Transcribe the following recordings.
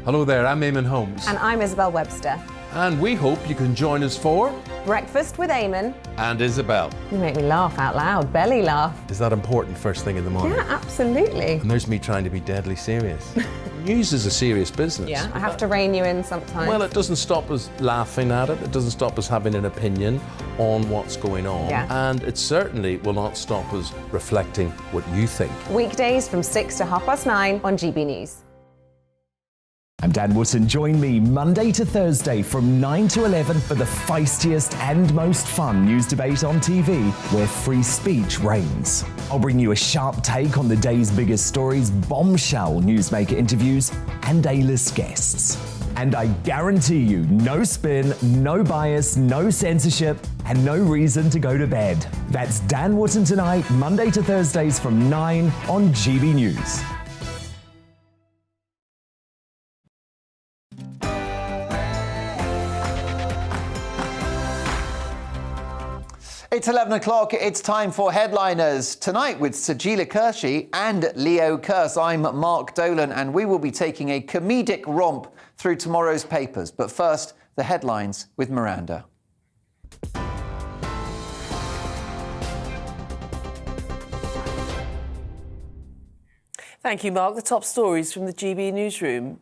Hello there, I'm Eamon Holmes. And I'm Isabel Webster. And we hope you can join us for... Breakfast with Eamon. And Isabel. You make me laugh out loud, belly laugh. Is that important first thing in the morning? Yeah, absolutely. And there's me trying to be deadly serious. News is a serious business. Yeah, I have to rein you in sometimes. Well, it doesn't stop us laughing at it. It doesn't stop us having an opinion on what's going on. Yeah. And it certainly will not stop us reflecting what you think. Weekdays from 6 to 9:30 on GB News. I'm Dan Wootton. Join me Monday to Thursday from 9 to 11 for the feistiest and most fun news debate on TV, where free speech reigns. I'll bring you a sharp take on the day's biggest stories, bombshell newsmaker interviews, and A-list guests. And I guarantee you, no spin, no bias, no censorship, and no reason to go to bed. That's Dan Wootton Tonight, Monday to Thursdays from 9 on GB News. It's 11 o'clock. It's time for Headliners. Tonight with Sajila Kershi and Leo Kearse. I'm Mark Dolan, and we will be taking a comedic romp through tomorrow's papers. But first, the headlines with Miranda. Thank you, Mark. The top stories from the GB newsroom.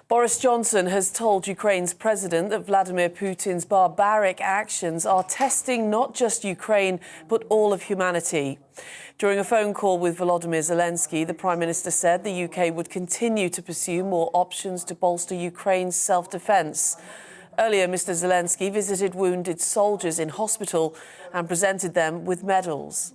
Boris Johnson has told Ukraine's president that Vladimir Putin's barbaric actions are testing not just Ukraine, but all of humanity. During a phone call with Volodymyr Zelensky, the Prime Minister said the UK would continue to pursue more options to bolster Ukraine's self-defence. Earlier, Mr. Zelensky visited wounded soldiers in hospital and presented them with medals.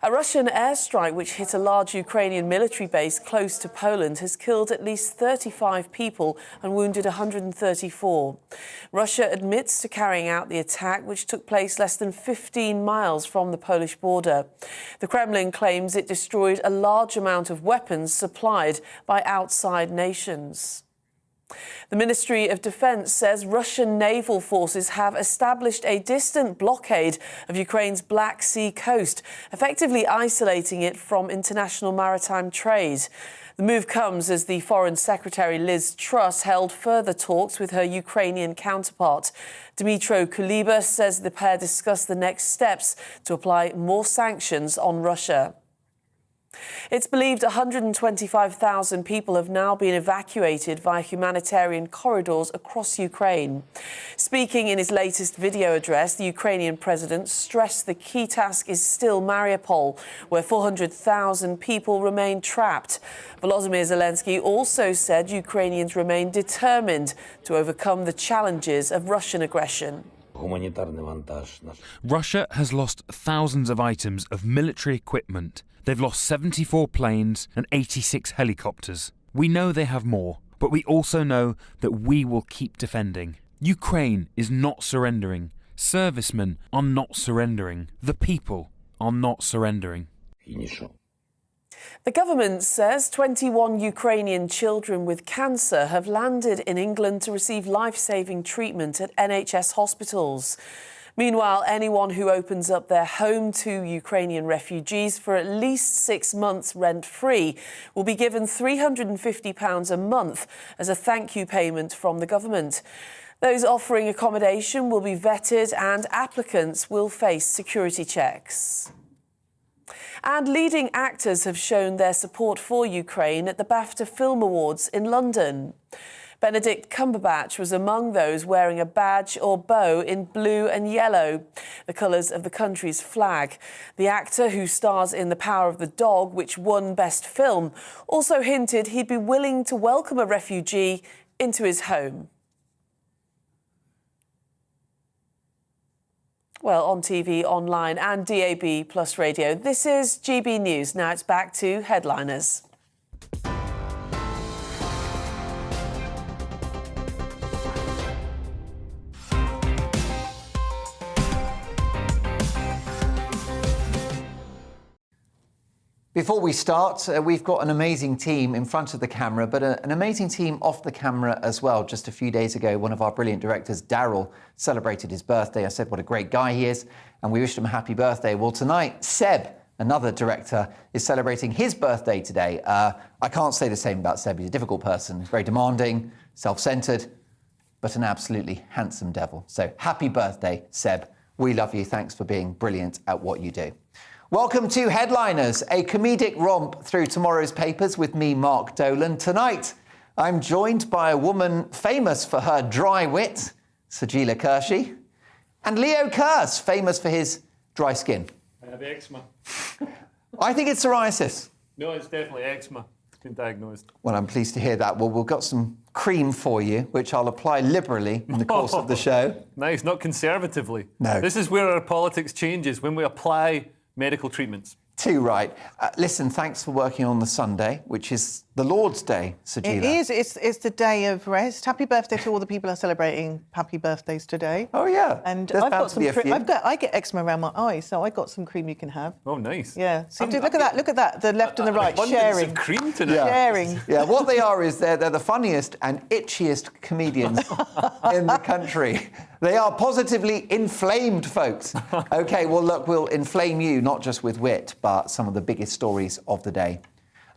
A Russian airstrike which hit a large Ukrainian military base close to Poland has killed at least 35 people and wounded 134. Russia admits to carrying out the attack, which took place less than 15 miles from the Polish border. The Kremlin claims it destroyed a large amount of weapons supplied by outside nations. The Ministry of Defence says Russian naval forces have established a distant blockade of Ukraine's Black Sea coast, effectively isolating it from international maritime trade. The move comes as the Foreign Secretary Liz Truss held further talks with her Ukrainian counterpart. Dmytro Kuleba says the pair discussed the next steps to apply more sanctions on Russia. It's believed 125,000 people have now been evacuated via humanitarian corridors across Ukraine. Speaking in his latest video address, the Ukrainian president stressed the key task is still Mariupol, where 400,000 people remain trapped. Volodymyr Zelensky also said Ukrainians remain determined to overcome the challenges of Russian aggression. Russia has lost thousands of items of military equipment. They've lost 74 planes and 86 helicopters. We know they have more, but we also know that we will keep defending. Ukraine is not surrendering. Servicemen are not surrendering. The people are not surrendering. The government says 21 Ukrainian children with cancer have landed in England to receive life-saving treatment at NHS hospitals. Meanwhile, anyone who opens up their home to Ukrainian refugees for at least 6 months rent-free will be given £350 a month as a thank you payment from the government. Those offering accommodation will be vetted and applicants will face security checks. And leading actors have shown their support for Ukraine at the BAFTA Film Awards in London. Benedict Cumberbatch was among those wearing a badge or bow in blue and yellow, the colours of the country's flag. The actor, who stars in The Power of the Dog, which won Best Film, also hinted he'd be willing to welcome a refugee into his home. Well, on TV, online and DAB plus radio, this is GB News. Now it's back to Headliners. Before we start, we've got an amazing team in front of the camera, but an amazing team off the camera as well. Just a few days ago, one of our brilliant directors, Daryl, celebrated his birthday. I said what a great guy he is, and we wished him a happy birthday. Well, tonight, Seb another director, is celebrating his birthday today. I can't say the same about Seb. He's a difficult person. He's very demanding, self-centred, but an absolutely handsome devil. So happy birthday, Seb. We love you. Thanks for being brilliant at what you do. Welcome to Headliners, a comedic romp through tomorrow's papers with me, Mark Dolan. Tonight, I'm joined by a woman famous for her dry wit, Sajila Kershi, and Leo Kearse, famous for his dry skin. I have eczema. I think it's psoriasis. No, it's definitely eczema. It's been diagnosed. Well, I'm pleased to hear that. Well, we've got some cream for you, which I'll apply liberally in the course of the show. Nice, not conservatively. No. This is where our politics changes, when we apply medical treatments. Too right. Listen, thanks for working on the Sunday, which is the Lord's Day, Sajila. It is. It's the day of rest. Happy birthday to all the people who are celebrating happy birthdays today. Oh, yeah. And There's I've bound got to some be a cream. few. I get eczema around my eyes, so I got some cream you can have. Oh, nice. Yeah. See, look at that. Look at that. The left and the right Abundance sharing. of cream tonight. Yeah. Sharing. Yeah, what they are is they're the funniest and itchiest comedians in the country. They are positively inflamed, folks. OK, well, look, we'll inflame you, not just with wit, but some of the biggest stories of the day.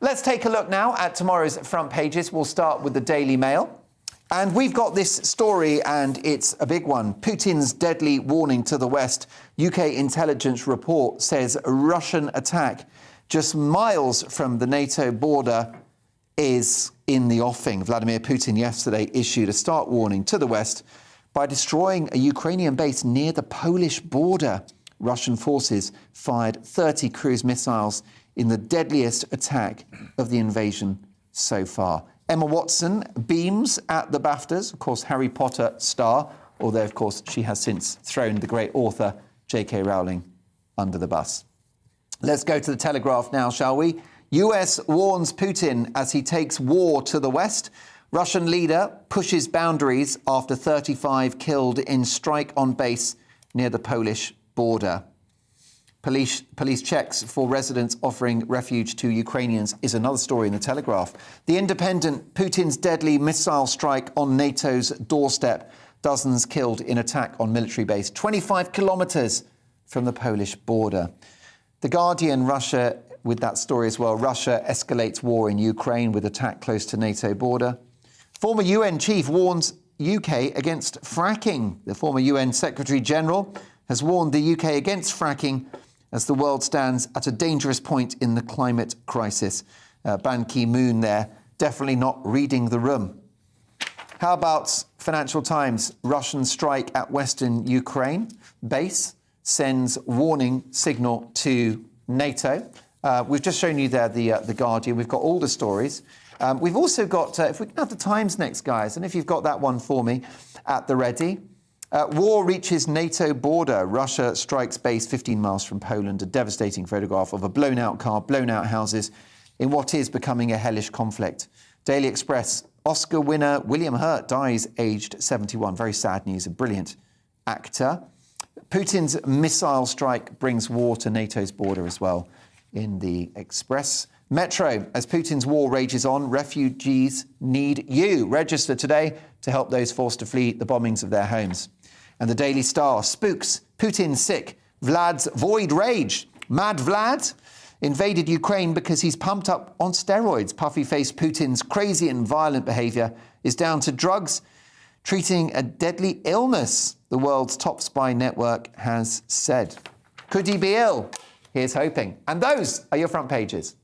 Let's take a look now at tomorrow's front pages. We'll start with the Daily Mail. And we've got this story, and it's a big one. Putin's deadly warning to the West. UK intelligence report says a Russian attack just miles from the NATO border is in the offing. Vladimir Putin yesterday issued a stark warning to the West by destroying a Ukrainian base near the Polish border. Russian forces fired 30 cruise missiles in the deadliest attack of the invasion so far. Emma Watson beams at the BAFTAs, of course, Harry Potter star, although, of course, she has since thrown the great author J.K. Rowling under the bus. Let's go to the Telegraph now, shall we? US warns Putin as he takes war to the West. Russian leader pushes boundaries after 35 killed in strike on base near the Polish border. Police checks for residents offering refuge to Ukrainians is another story in the Telegraph. The Independent, Putin's deadly missile strike on NATO's doorstep. Dozens killed in attack on military base 25 kilometres from the Polish border. The Guardian, Russia, with that story as well. Russia escalates war in Ukraine with attack close to NATO border. Former UN chief warns UK against fracking. The former UN Secretary-General has warned the UK against fracking as the world stands at a dangerous point in the climate crisis. Ban Ki-moon there, definitely not reading the room. How about Financial Times? Russian strike at Western Ukraine base sends warning signal to NATO. We've just shown you there the Guardian. We've got all the stories. We've also got, if we can have the Times next, guys, and if you've got that one for me at the ready. War reaches NATO border. Russia strikes base 15 miles from Poland. A devastating photograph of a blown-out car, blown-out houses in what is becoming a hellish conflict. Daily Express, Oscar winner William Hurt dies aged 71. Very sad news, a brilliant actor. Putin's missile strike brings war to NATO's border as well in the Express. Metro, as Putin's war rages on, refugees need you. Register today to help those forced to flee the bombings of their homes. And the Daily Star, spooks, Putin sick, Vlad's void rage. Mad Vlad invaded Ukraine because he's pumped up on steroids. Puffy-faced Putin's crazy and violent behaviour is down to drugs treating a deadly illness, the world's top spy network has said. Could he be ill? Here's hoping. And those are your front pages.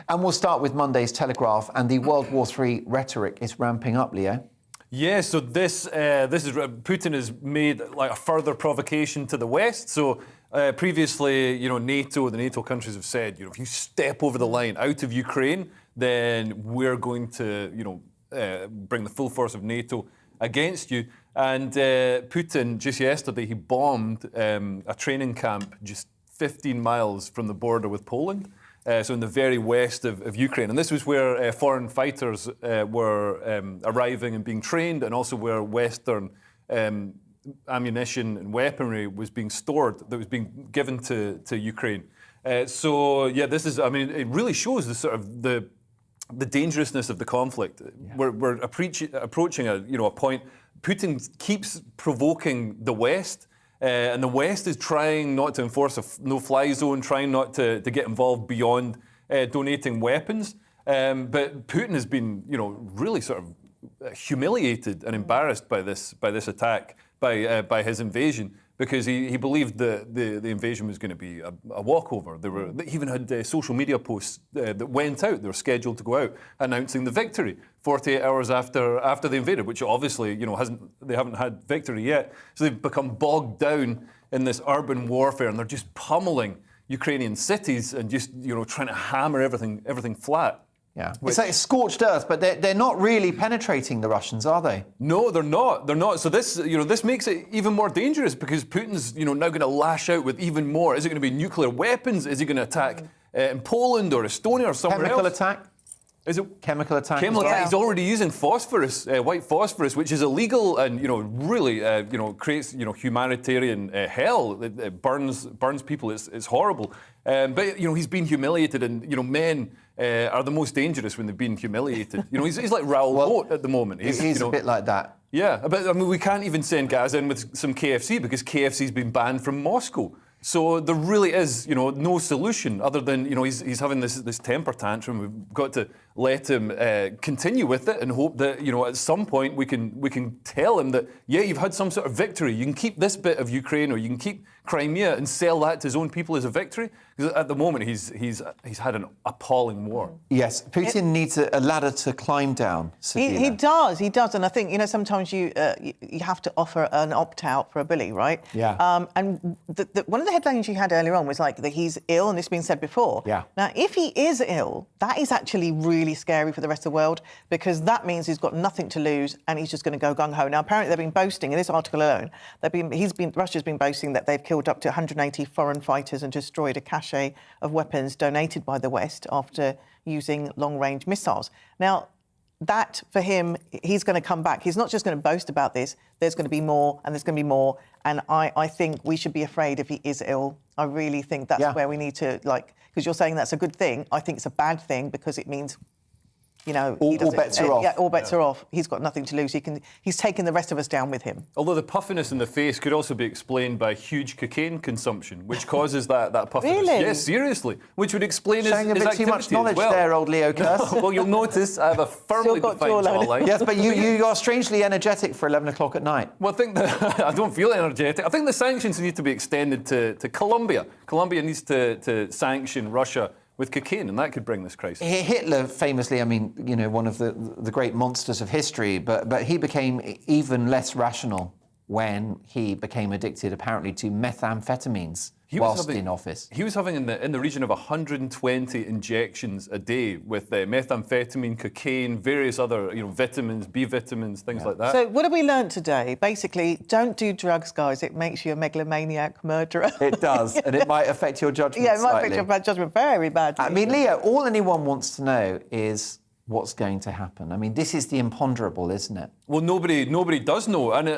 And we'll start with Monday's Telegraph, and the World War III rhetoric is ramping up, Leo. Yeah, so this is Putin has made like a further provocation to the West. So previously, the NATO countries have said, if you step over the line out of Ukraine, then we're going to, bring the full force of NATO against you. And Putin, just yesterday, he bombed a training camp just 15 miles from the border with Poland. So in the very west of Ukraine. And this was where foreign fighters were arriving and being trained, and also where Western ammunition and weaponry was being stored, that was being given to Ukraine. This is, it really shows the sort of the dangerousness of the conflict. Yeah. We're approaching a point Putin keeps provoking the West, and the West is trying not to enforce a no-fly zone, trying not to get involved beyond donating weapons. But Putin has been, really sort of humiliated and embarrassed by this attack, by his invasion, because he believed the invasion was going to be a walkover. They even had social media posts that went out. They were scheduled to go out announcing the victory 48 hours after they invaded, which obviously they haven't had victory yet. So they've become bogged down in this urban warfare, and they're just pummeling Ukrainian cities and just trying to hammer everything flat. Yeah, it's like scorched earth, but they're not really penetrating the Russians, are they? No, they're not. They're not. So this makes it even more dangerous because Putin's now going to lash out with even more. Is it going to be nuclear weapons? Is he going to attack in Poland or Estonia or somewhere else? Chemical attack? Is it chemical attack? Chemical attack. He's already using phosphorus, white phosphorus, which is illegal and really creates humanitarian hell. It burns people. It's horrible. But he's been humiliated, and men are the most dangerous when they've been humiliated. He's like Raoul Moat at the moment. He's a bit like that. Yeah, but we can't even send guys in with some KFC because KFC's been banned from Moscow. So there really is, no solution other than, he's having this temper tantrum. We've got to let him continue with it and hope that, at some point we can tell him that, yeah, you've had some sort of victory. You can keep this bit of Ukraine, or you can keep Crimea and sell that to his own people as a victory. Because at the moment he's had an appalling war. Yes, Putin needs a ladder to climb down. He does, and I think sometimes you have to offer an opt-out for a bully, right? Yeah. And one of the headlines you had earlier on was like that he's ill, and it's been said before. Yeah. Now, if he is ill, that is actually really scary for the rest of the world, because that means he's got nothing to lose and he's just going to go gung-ho. Now, apparently they've been boasting, in this article alone, Russia's been boasting that they've killed up to 180 foreign fighters and destroyed a cache of weapons donated by the West after using long-range missiles. Now, that, for him, he's going to come back. He's not just going to boast about this. There's going to be more, and there's going to be more. And I think we should be afraid if he is ill. I really think that's where we need to, because you're saying that's a good thing. I think it's a bad thing because it means, all bets are off. Yeah, all bets are off. He's got nothing to lose. He's taken the rest of us down with him. Although the puffiness in the face could also be explained by huge cocaine consumption, which causes that puffiness. Really? Yes, seriously. Which would explain his Showing a bit too much knowledge well. there, old Leo Curse. Well, you'll notice I have a firmly defined jawline. Yes, but you are strangely energetic for 11 o'clock at night. Well, I think that I don't feel energetic. I think the sanctions need to be extended to Colombia. Colombia needs to sanction Russia with cocaine, and that could bring this crisis. Hitler, famously, one of the great monsters of history, but he became even less rational when he became addicted, apparently, to methamphetamines whilst in office. He was having in the region of 120 injections a day with methamphetamine, cocaine, various other vitamins, B vitamins, things like that. So what have we learned today? Basically, don't do drugs, guys. It makes you a megalomaniac murderer. It does, and it might affect your judgment Yeah, it might slightly. affect your judgment very badly. Leo, all anyone wants to know is what's going to happen. This is the imponderable, isn't it? Well, nobody does know. And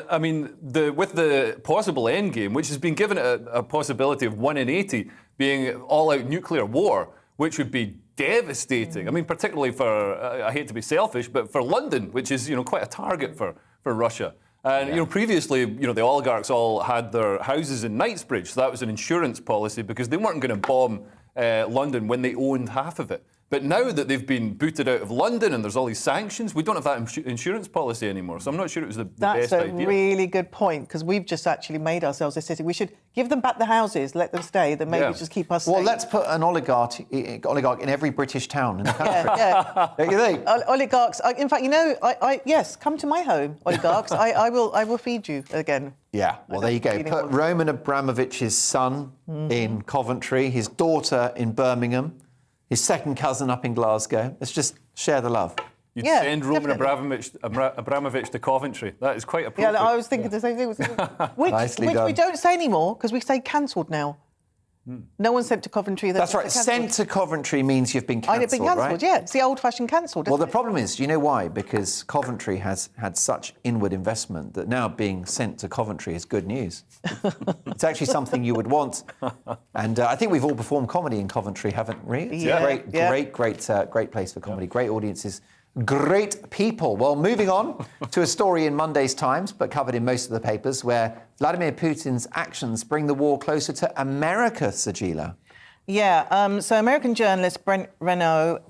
with the possible end game, which has been given a possibility of 1 in 80 being all-out nuclear war, which would be devastating. Particularly for, I hate to be selfish, but for London, which is, quite a target for Russia. And, previously, the oligarchs all had their houses in Knightsbridge, so that was an insurance policy because they weren't going to bomb London when they owned half of it. But now that they've been booted out of London and there's all these sanctions, we don't have that insurance policy anymore. So I'm not sure it was the best idea. That's a really good point, because we've just actually made ourselves a city. We should give them back the houses, let them stay, then maybe just keep us safe. Well, let's put an oligarch in every British town in the country. Don't you think? Oligarchs. In fact, yes, come to my home, oligarchs. I will feed you again. Yeah, well, there you go. Put Roman Abramovich's son in Coventry, his daughter in Birmingham, his second cousin up in Glasgow. Let's just share the love. You'd send Roman Abramovich to Coventry. That is quite appropriate. Yeah, I was thinking the same thing. Which we don't say anymore, because we say cancelled now. No one sent to Coventry. That's right. Sent to Coventry means you've been cancelled, I've been cancelled, right? yeah. It's the old-fashioned cancelled, Well, the problem is, do you know why? Because Coventry has had such inward investment that now being sent to Coventry is good news. It's actually something you would want. And I think we've all performed comedy in Coventry, haven't we? It's a great place for comedy. Great audiences. Great people. Well, moving on to a story in Monday's Times, but covered in most of the papers, where Vladimir Putin's actions bring the war closer to America, Sajila. Yeah, so American journalist Brent Renaud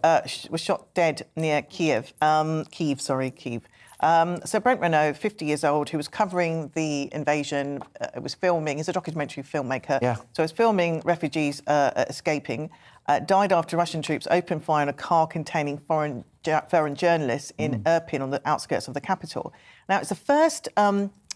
was shot dead near Kiev. So Brent Renaud, 50 years old, who was covering the invasion, was filming, he's a documentary filmmaker, so he's filming refugees escaping, died after Russian troops opened fire on a car containing foreign journalists in Irpin on the outskirts of the capital. Now, it's the first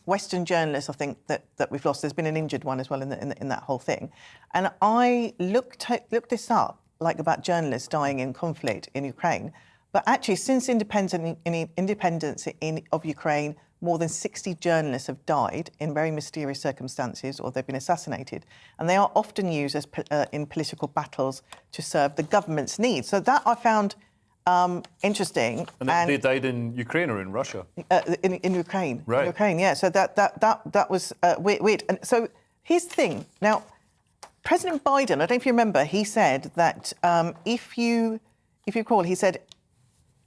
Western journalist, I think, that we've lost. There's been an injured one as well in that whole thing. And I looked this up, like about journalists dying in conflict in Ukraine. But actually, since independence of Ukraine, more than 60 journalists have died in very mysterious circumstances, or they've been assassinated. And they are often used as in political battles to serve the government's needs. So that I found interesting. And they died in Ukraine or in Russia? In Ukraine. Right. In Ukraine, yeah. So that was weird. And so here's the thing. Now, President Biden, I don't know if you remember, he said that if you recall, he said,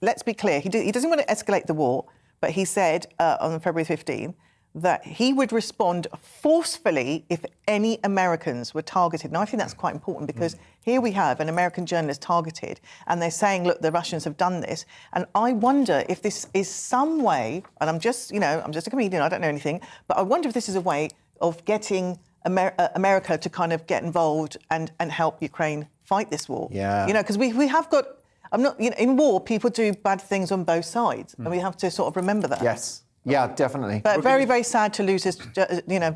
let's be clear, he doesn't want to escalate the war, but he said on February 15 that he would respond forcefully if any Americans were targeted. Now, I think that's quite important because here we have an American journalist targeted and they're saying, look, the Russians have done this. And I wonder if this is some way, and I'm just a comedian, I don't know anything, but I wonder if this is a way of getting America to kind of get involved and help Ukraine fight this war. Yeah. You know, because we have got... in war, people do bad things on both sides, and we have to sort of remember that. Yes. Yeah, definitely. But very, very sad to lose this,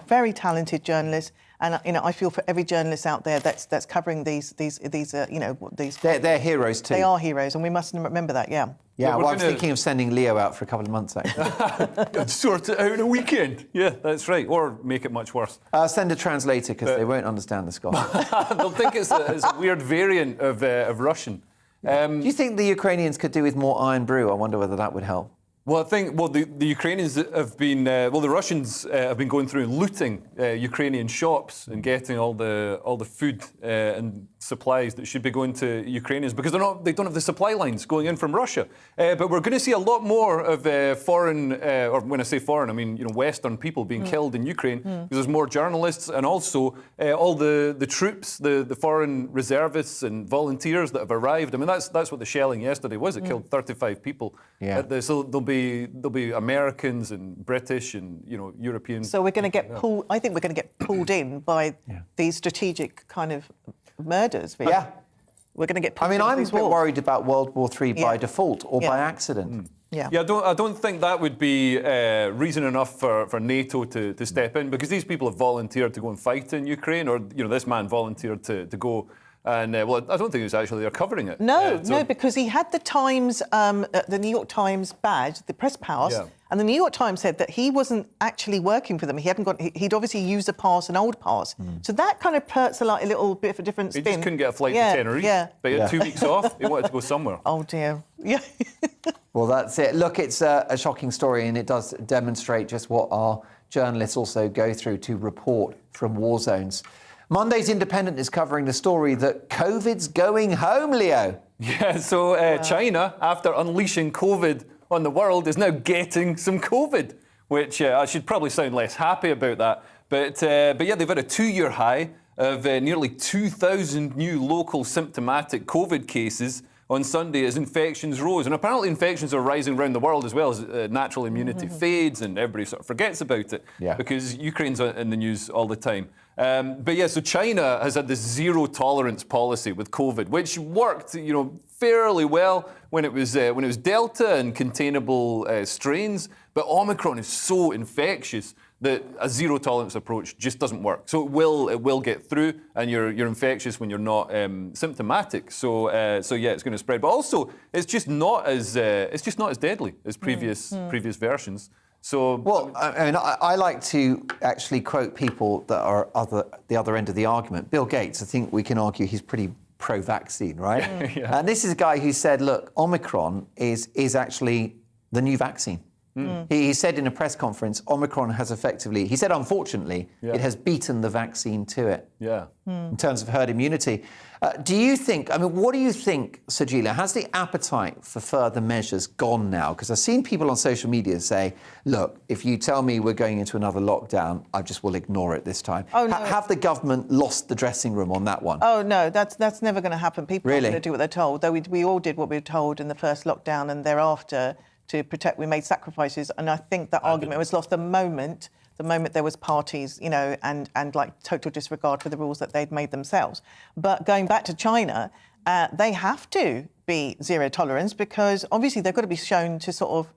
very talented journalist. And I feel for every journalist out there that's covering these. They're heroes too. They are heroes, and we must remember that. Yeah. Yeah. Well, I was thinking of sending Leo out for a couple of months, actually. Sort it out in a weekend. Yeah, that's right. Or make it much worse. Send a translator because they won't understand the Scottish. They'll think it's a weird variant of Russian. Do you think the Ukrainians could do with more iron brew? I wonder whether that would help. Well, I think the Ukrainians have been the Russians have been going through and looting Ukrainian shops and getting all the food and supplies that should be going to Ukrainians because they don't have the supply lines going in from Russia. But we're going to see a lot more of foreign, or when I say foreign, I mean Western people being killed in Ukraine because there's more journalists and also all the troops, the foreign reservists and volunteers that have arrived. I mean that's what the shelling yesterday was. It killed 35 people. Yeah. So there'll be Americans and British and Europeans. So we're going to get pulled. I think we're going to get pulled in by these strategic kind of murders. Really. Yeah. We're going to get pulled I'm into a these bit wars. worried about World War III by default or by accident. Yeah. Yeah, I don't think that would be reason enough for NATO to step in because these people have volunteered to go and fight in Ukraine, or this man volunteered to go. And I don't think it was actually they're covering it. No, because he had the Times, the New York Times badge, the press pass, and the New York Times said that he wasn't actually working for them. He'd obviously used a pass, an old pass. So that kind of puts a little bit of a different spin. He just couldn't get a flight to Tenerife. But he had 2 weeks off. He wanted to go somewhere. Oh dear. Yeah. Well, that's it. Look, it's a shocking story, and it does demonstrate just what our journalists also go through to report from war zones. Monday's Independent is covering the story that COVID's going home, Leo. Yeah, so China, after unleashing COVID on the world, is now getting some COVID, which I should probably sound less happy about that. But yeah, they've had a 2-year high of nearly 2,000 new local symptomatic COVID cases on Sunday as infections rose. And apparently infections are rising around the world as well as natural immunity fades and everybody sort of forgets about it because Ukraine's in the news all the time. But yeah, so China has had this zero tolerance policy with COVID, which worked, fairly well when it was Delta and containable strains. But Omicron is so infectious that a zero tolerance approach just doesn't work. So it will get through, and you're infectious when you're not symptomatic. So yeah, it's going to spread. But also, it's just not as deadly as previous versions. So well, I mean, I like to actually quote people that are the other end of the argument. Bill Gates, I think we can argue he's pretty pro-vaccine, right? Yeah. And this is a guy who said, look, Omicron is actually the new vaccine. He said in a press conference, Omicron has effectively, he said unfortunately, it has beaten the vaccine to it. Yeah. In terms of herd immunity. Do you think, what do you think, Sajila, has the appetite for further measures gone now? Because I've seen people on social media say, look, if you tell me we're going into another lockdown, I just will ignore it this time. Oh, no. Have the government lost the dressing room on that one? Oh, no, that's never going to happen. People Really? are going to do what they're told. Though we all did what we were told in the first lockdown and thereafter to protect. We made sacrifices. And I think that argument was lost the moment there was parties, and like total disregard for the rules that they'd made themselves. But going back to China, they have to be zero tolerance because obviously they've got to be shown to sort of,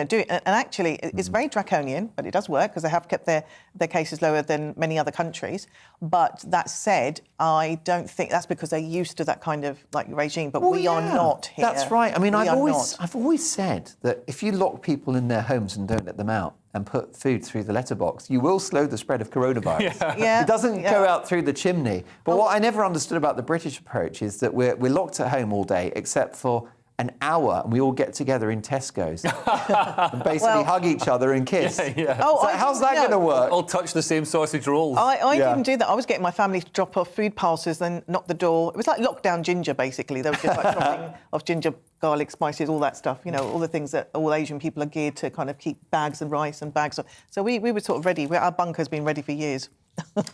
do it. And actually, it's very draconian, but it does work because they have kept their cases lower than many other countries. But that said, I don't think that's because they're used to that kind of regime. But we are not here. That's right. I've always said that if you lock people in their homes and don't let them out and put food through the letterbox, you will slow the spread of coronavirus. Yeah. It doesn't go out through the chimney. But what I never understood about the British approach is that we're locked at home all day except for an hour and we all get together in Tesco's and basically hug each other and kiss. Oh, so how's that going to work? All touch the same sausage rolls. I didn't do that. I was getting my family to drop off food parcels and knock the door. It was like lockdown ginger, basically. They were just like dropping off ginger, garlic, spices, all that stuff. All the things that all Asian people are geared to kind of keep bags of rice and bags of... So we were sort of ready. Our bunker's been ready for years.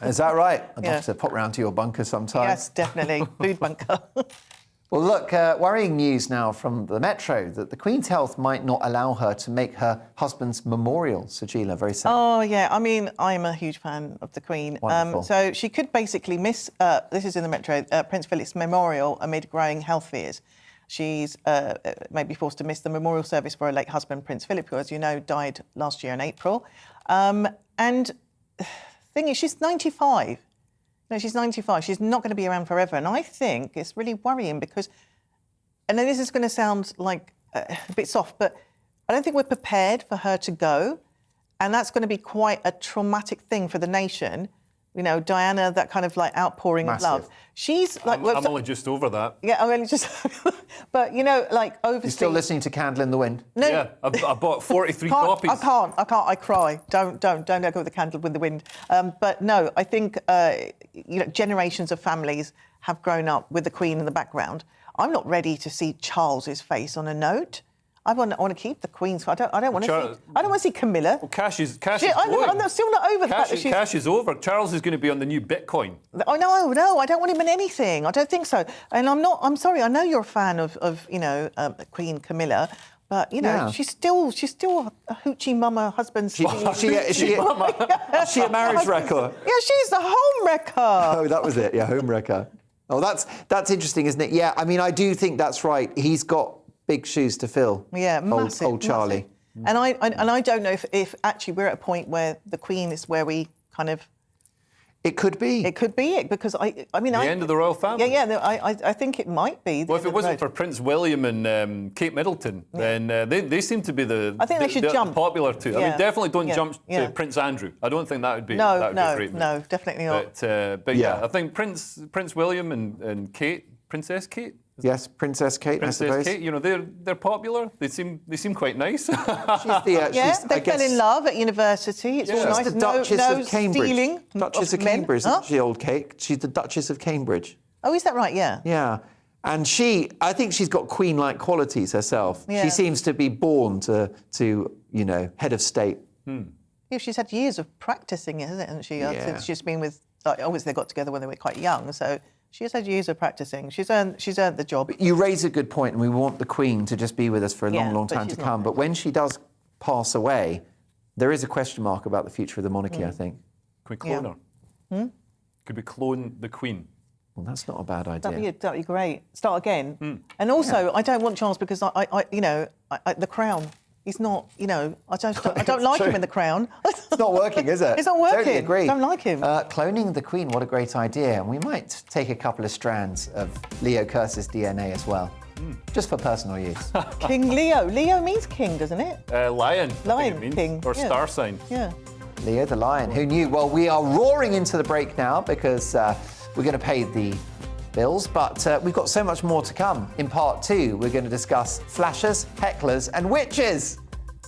Is that right? I'd love to pop round to your bunker sometime. Yes, definitely. Food bunker. Well, look, worrying news now from the Metro that the Queen's health might not allow her to make her husband's memorial. Sajila, very sad. Oh, yeah. I'm a huge fan of the Queen. Wonderful. So she could basically miss, this is in the Metro, Prince Philip's memorial amid growing health fears. She's may be forced to miss the memorial service for her late husband, Prince Philip, who, as you know, died last year in April. And the thing is, she's 95. No, she's 95. She's not going to be around forever. And I think it's really worrying because, and then this is going to sound like a bit soft, but I don't think we're prepared for her to go. And that's going to be quite a traumatic thing for the nation. Diana, that kind of outpouring Massive. of love. She's like... I'm only just over that. Yeah, I'm only just... But, overseas... You're still listening to Candle in the Wind? No. Yeah, I bought 43 copies. I can't. I cry. Don't go with the Candle with the Wind. But no, I think, generations of families have grown up with the Queen in the background. I'm not ready to see Charles's face on a note. I want to keep the Queen's. I don't want to see Camilla. Well, Cash is I'm going. still not over the fact that she's... Cash is over. Charles is going to be on the new Bitcoin. Oh no, I don't want him in anything. I don't think so. And I'm sorry. I know you're a fan of Queen Camilla, but she's still a hoochie mama husband. Is she a marriage wrecker? Yeah, she's the home wrecker. Oh, that was it. Yeah, home wrecker. Oh, that's interesting, isn't it? Yeah, I do think that's right. He's got big shoes to fill. Yeah, massive. Old Charlie. Massive. And I don't know if actually we're at a point where the Queen is where we kind of... It could be. It could be it, because the end of the royal family. Yeah, I think it might be. Well, if it wasn't for Prince William and Kate Middleton, then they seem to be I think they should jump. Popular too. Yeah. definitely don't jump to Prince Andrew. I don't think that would be no, a great move. No, definitely not. But yeah, I think Prince William and Kate, Princess Kate. Yes, Princess Kate, I suppose. Kate, they're popular. They seem quite nice. She's the, they fell in love at university. It's all nice. She's the Duchess of Cambridge. Stealing Duchess of Cambridge, isn't she, old Kate? She's the Duchess of Cambridge. Oh, is that right? Yeah. Yeah. And I think she's got queen-like qualities herself. Yeah. She seems to be born to head of state. Yeah, she's had years of practising it, hasn't she? Yeah. Since she's been with... obviously, they got together when they were quite young, so... She has had years of practising. She's earned the job. You raise a good point, and we want the Queen to just be with us for a long time to come. But when she does pass away, there is a question mark about the future of the monarchy, I think. Can we clone her? Could we clone the Queen? Well, that's not a bad idea. That'd be great. Start again. And also, I don't want Charles because the Crown. He's not, I don't like him in the Crown. It's not working, is it? It's not working. Totally agree. Don't like him. Cloning the Queen, what a great idea. And we might take a couple of strands of Leo Curse's DNA as well, just for personal use. King Leo. Leo means king, doesn't it? Lion. Lion it means, king. or star sign. Yeah. Leo the Lion. Who knew? Well, we are roaring into the break now because we're going to pay the bills, but we've got so much more to come. In part 2, we're going to discuss flashers, hecklers and witches.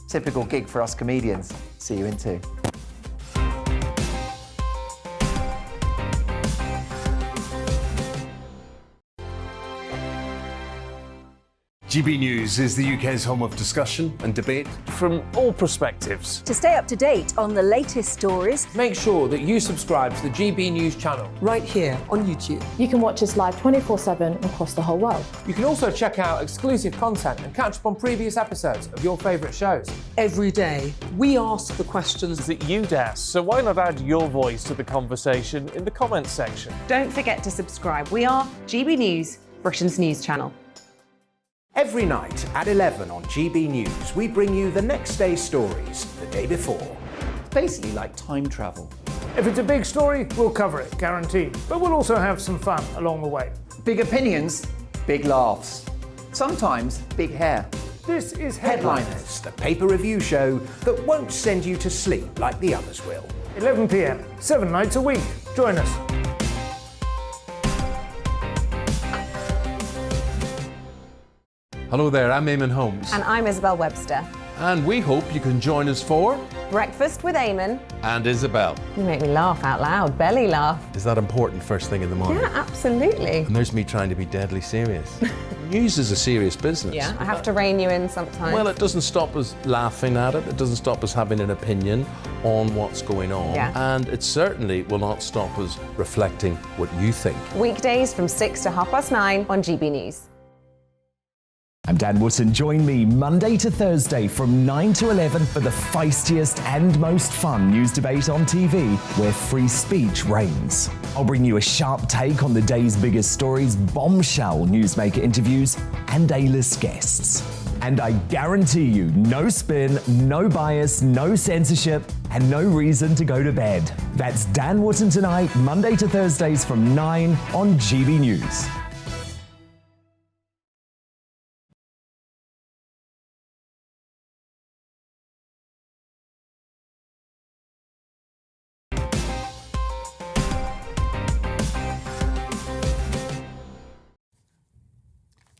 Typical gig for us comedians. See you in 2. GB News is the UK's home of discussion and debate from all perspectives. To stay up to date on the latest stories, make sure that you subscribe to the GB News channel right here on YouTube. You can watch us live 24/7 across the whole world. You can also check out exclusive content and catch up on previous episodes of your favourite shows. Every day, we ask the questions that you'd ask, so why not add your voice to the conversation in the comments section? Don't forget to subscribe. We are GB News, Britain's news channel. Every night at 11 on GB News, we bring you the next day's stories the day before. It's basically like time travel. If it's a big story, we'll cover it, guaranteed. But we'll also have some fun along the way. Big opinions, big laughs. Sometimes big hair. This is Headliners, the paper review show that won't send you to sleep like the others will. 11 p.m, 7 nights a week. Join us. Hello there, I'm Eamon Holmes. And I'm Isabel Webster. And we hope you can join us for Breakfast with Eamon. And Isabel. You make me laugh out loud, belly laugh. Is that important first thing in the morning? Yeah, absolutely. And there's me trying to be deadly serious. News is a serious business. Yeah, I have to rein you in sometimes. Well, it doesn't stop us laughing at it. It doesn't stop us having an opinion on what's going on. Yeah. And it certainly will not stop us reflecting what you think. Weekdays from 6 to 9:30 on GB News. I'm Dan Wootton. Join me Monday to Thursday from 9 to 11 for the feistiest and most fun news debate on TV, where free speech reigns. I'll bring you a sharp take on the day's biggest stories, bombshell newsmaker interviews, and A-list guests. And I guarantee you, no spin, no bias, no censorship, and no reason to go to bed. That's Dan Wootton tonight, Monday to Thursdays from 9 on GB News.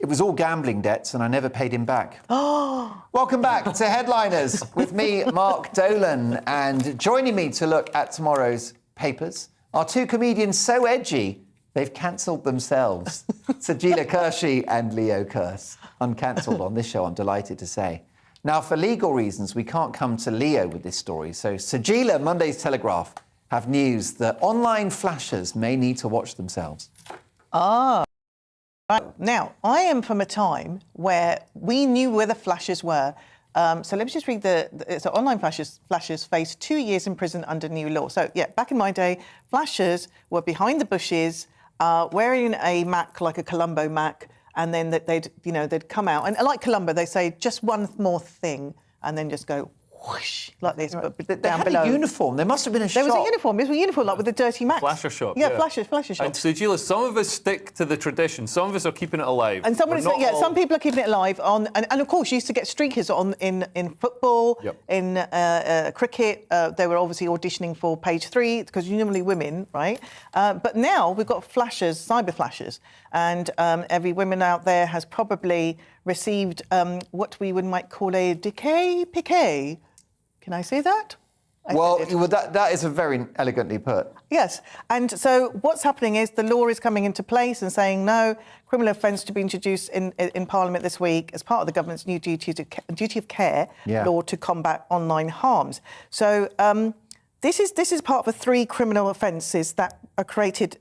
It was all gambling debts and I never paid him back. Welcome back to Headliners with me, Mark Dolan. And joining me to look at tomorrow's papers are two comedians so edgy, they've cancelled themselves. Sajila Kershi and Leo Kearse. Uncancelled on this show, I'm delighted to say. Now, for legal reasons, we can't come to Leo with this story. So Sajila, Monday's Telegraph, have news that online flashers may need to watch themselves. Right. Now, I am from a time where we knew where the flashers were. So let me just read so online flashers face 2 years in prison under new law. So, yeah, back in my day, flashers were behind the bushes, wearing a Mac, like a Columbo Mac, and then they'd come out. And like Columbo, they say, just one more thing, and then just go whoosh, like this, right. but they down had below. A uniform. There must have been a shop. There was a uniform. It was a uniform, like with the dirty Macs. Flasher shop. Yeah, flasher shop. And Sajila, some of us stick to the tradition. Some of us are keeping it alive. And some people are keeping it alive. And of course, you used to get streakers in football, in cricket. They were obviously auditioning for Page 3 because you're normally women, right? But now we've got flashers, cyber flashers, and every woman out there has probably received what we might call a decay piqué. Can I say that? Well, that is a very elegantly put. Yes. And so what's happening is the law is coming into place and saying no, criminal offence to be introduced in Parliament this week as part of the government's new duty of care law to combat online harms. So this is part of the 3 criminal offences that are created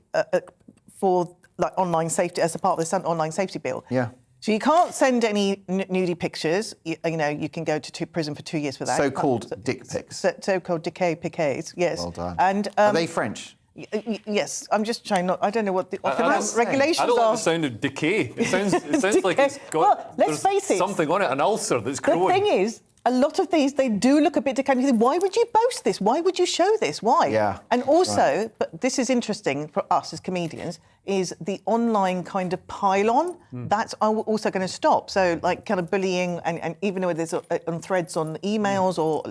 for like online safety as a part of the online safety bill. Yeah. So you can't send any nudie pictures. You can go to prison for 2 years for that. So-called dick pics. So-called decay piqués, yes. Well done. And are they French? Yes. I'm just trying not. I don't know what the regulations are. I don't like the sound of decay. It sounds like it's got. Well, let's face it. Something on it, an ulcer that's growing. The thing is, a lot of these, they do look a bit decayed. You think, why would you boast this? Why would you show this? Why? Yeah. And also, but this is interesting for us as comedians, is the online kind of pile-on. That's also going to stop. So, like, kind of bullying, and even though there's on threads on emails or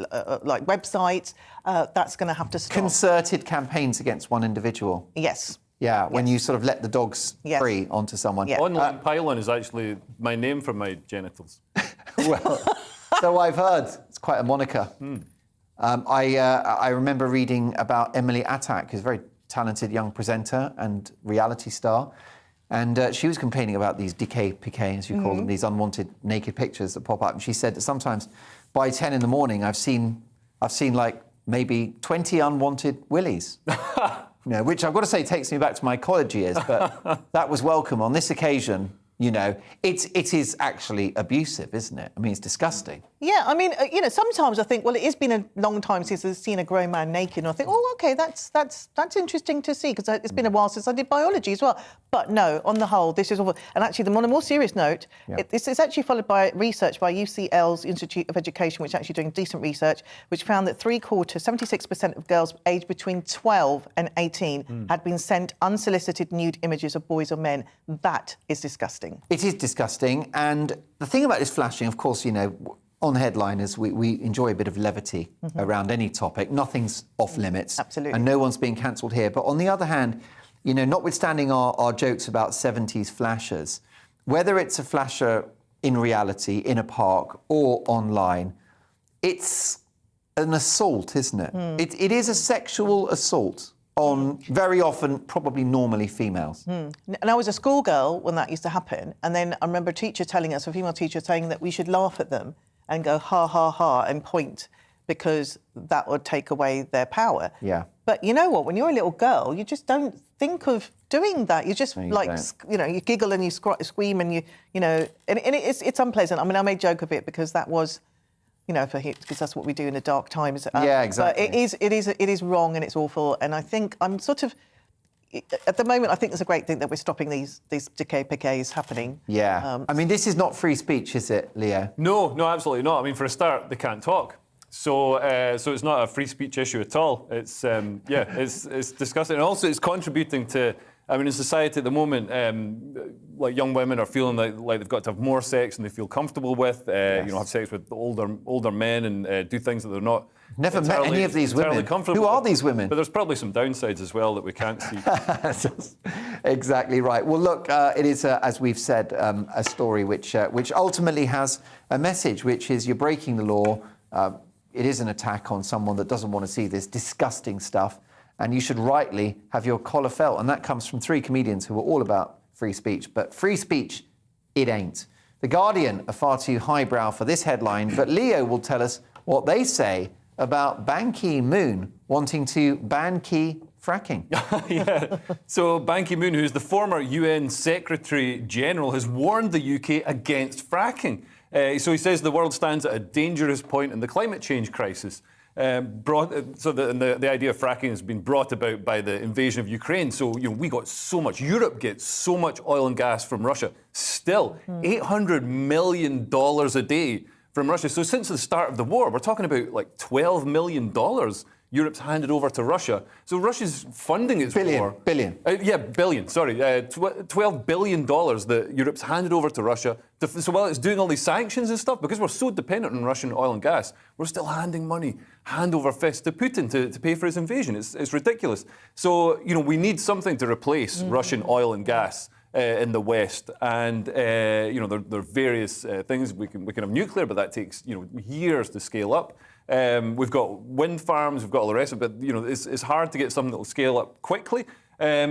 like websites, that's going to have to stop. Concerted campaigns against one individual. Yes. Yeah, when you sort of let the dogs free onto someone. Online pile-on is actually my name for my genitals. Well, so I've heard. It's quite a moniker. I remember reading about Emily Attack, who's a very talented young presenter and reality star. And she was complaining about these piqué, as you call them, these unwanted naked pictures that pop up. And she said that sometimes by 10 in the morning, I've seen like maybe 20 unwanted willies. You know, which I've got to say takes me back to my college years, but that was welcome. On this occasion, you know, it is actually abusive, isn't it? I mean, it's disgusting. Yeah, I mean, you know, sometimes I think, well, it has been a long time since I've seen a grown man naked, and I think, oh, OK, that's interesting to see, because it's been a while since I did biology as well. But no, on the whole, this is awful. And actually, on a more serious note, this is actually followed by research by UCL's Institute of Education, which is actually doing decent research, which found that 76% of girls aged between 12 and 18 had been sent unsolicited nude images of boys or men. That is disgusting. It is disgusting. And the thing about this flashing, of course, you know, on headliners, we enjoy a bit of levity around any topic. Nothing's off limits. Absolutely. And no one's being cancelled here. But on the other hand, you know, notwithstanding our jokes about 70s flashers, whether it's a flasher in reality, in a park or online, it's an assault, isn't it? It is a sexual assault on very often, probably normally females. And I was a schoolgirl when that used to happen. And then I remember a teacher telling us, a female teacher saying that we should laugh at them and go ha, ha, ha, and point, because that would take away their power. Yeah. But you know what? When you're a little girl, you just don't think of doing that. You just, you know, you giggle and you scream and you know, and it's unpleasant. I mean, I made a joke of it because that was, you know, because that's what we do in the dark times. Yeah, exactly. But it is wrong and it's awful. And I think I'm sort of, at the moment, I think it's a great thing that we're stopping these piqués happening. Yeah. I mean, this is not free speech, is it, Leo? No, absolutely not. I mean, for a start, they can't talk. So it's not a free speech issue at all. It's, it's disgusting. And also, it's contributing to, I mean, in society at the moment, like young women are feeling like they've got to have more sex than they feel comfortable with, you know, have sex with older men and do things that they're not Never met any of these women. Who are these women? But there's probably some downsides as well that we can't see. Exactly right. Well, look, it is, as we've said, a story which ultimately has a message, which is you're breaking the law. It is an attack on someone that doesn't want to see this disgusting stuff, and you should rightly have your collar felt. And that comes from three comedians who are all about free speech. But free speech, it ain't. The Guardian are far too highbrow for this headline, but Leo will tell us what they say about Ban Ki-moon wanting to ban key fracking. Yeah. So Ban Ki-moon, who's the former UN Secretary General, has warned the UK against fracking. So he says the world stands at a dangerous point in the climate change crisis. The idea of fracking has been brought about by the invasion of Ukraine. So, you know, Europe gets so much oil and gas from Russia. Still, $800 million a day from Russia. So since the start of the war, we're talking about like $12 million Europe's handed over to Russia. So Russia's funding its war. Billion. Billion, sorry. $12 billion that Europe's handed over to Russia. So while it's doing all these sanctions and stuff, because we're so dependent on Russian oil and gas, we're still handing money hand over fist to Putin to pay for his invasion. It's ridiculous. So, you know, we need something to replace Russian oil and gas in the West, and you know, there are various things. We can have nuclear, but that takes, you know, years to scale up. We've got wind farms, we've got all the rest of it, but, you know, it's hard to get something that will scale up quickly.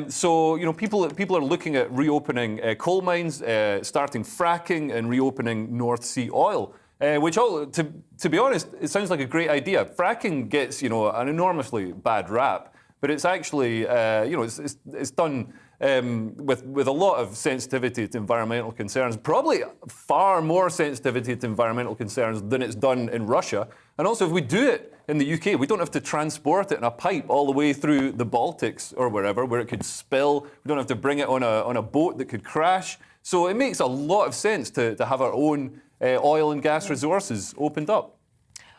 So, you know, people are looking at reopening coal mines, starting fracking, and reopening North Sea oil. Which, to be honest, it sounds like a great idea. Fracking gets, you know, an enormously bad rap, but it's actually, you know, it's done with a lot of sensitivity to environmental concerns, probably far more sensitivity to environmental concerns than it's done in Russia. And also, if we do it in the UK, we don't have to transport it in a pipe all the way through the Baltics or wherever, where it could spill. We don't have to bring it on a boat that could crash. So it makes a lot of sense to have our own oil and gas resources opened up.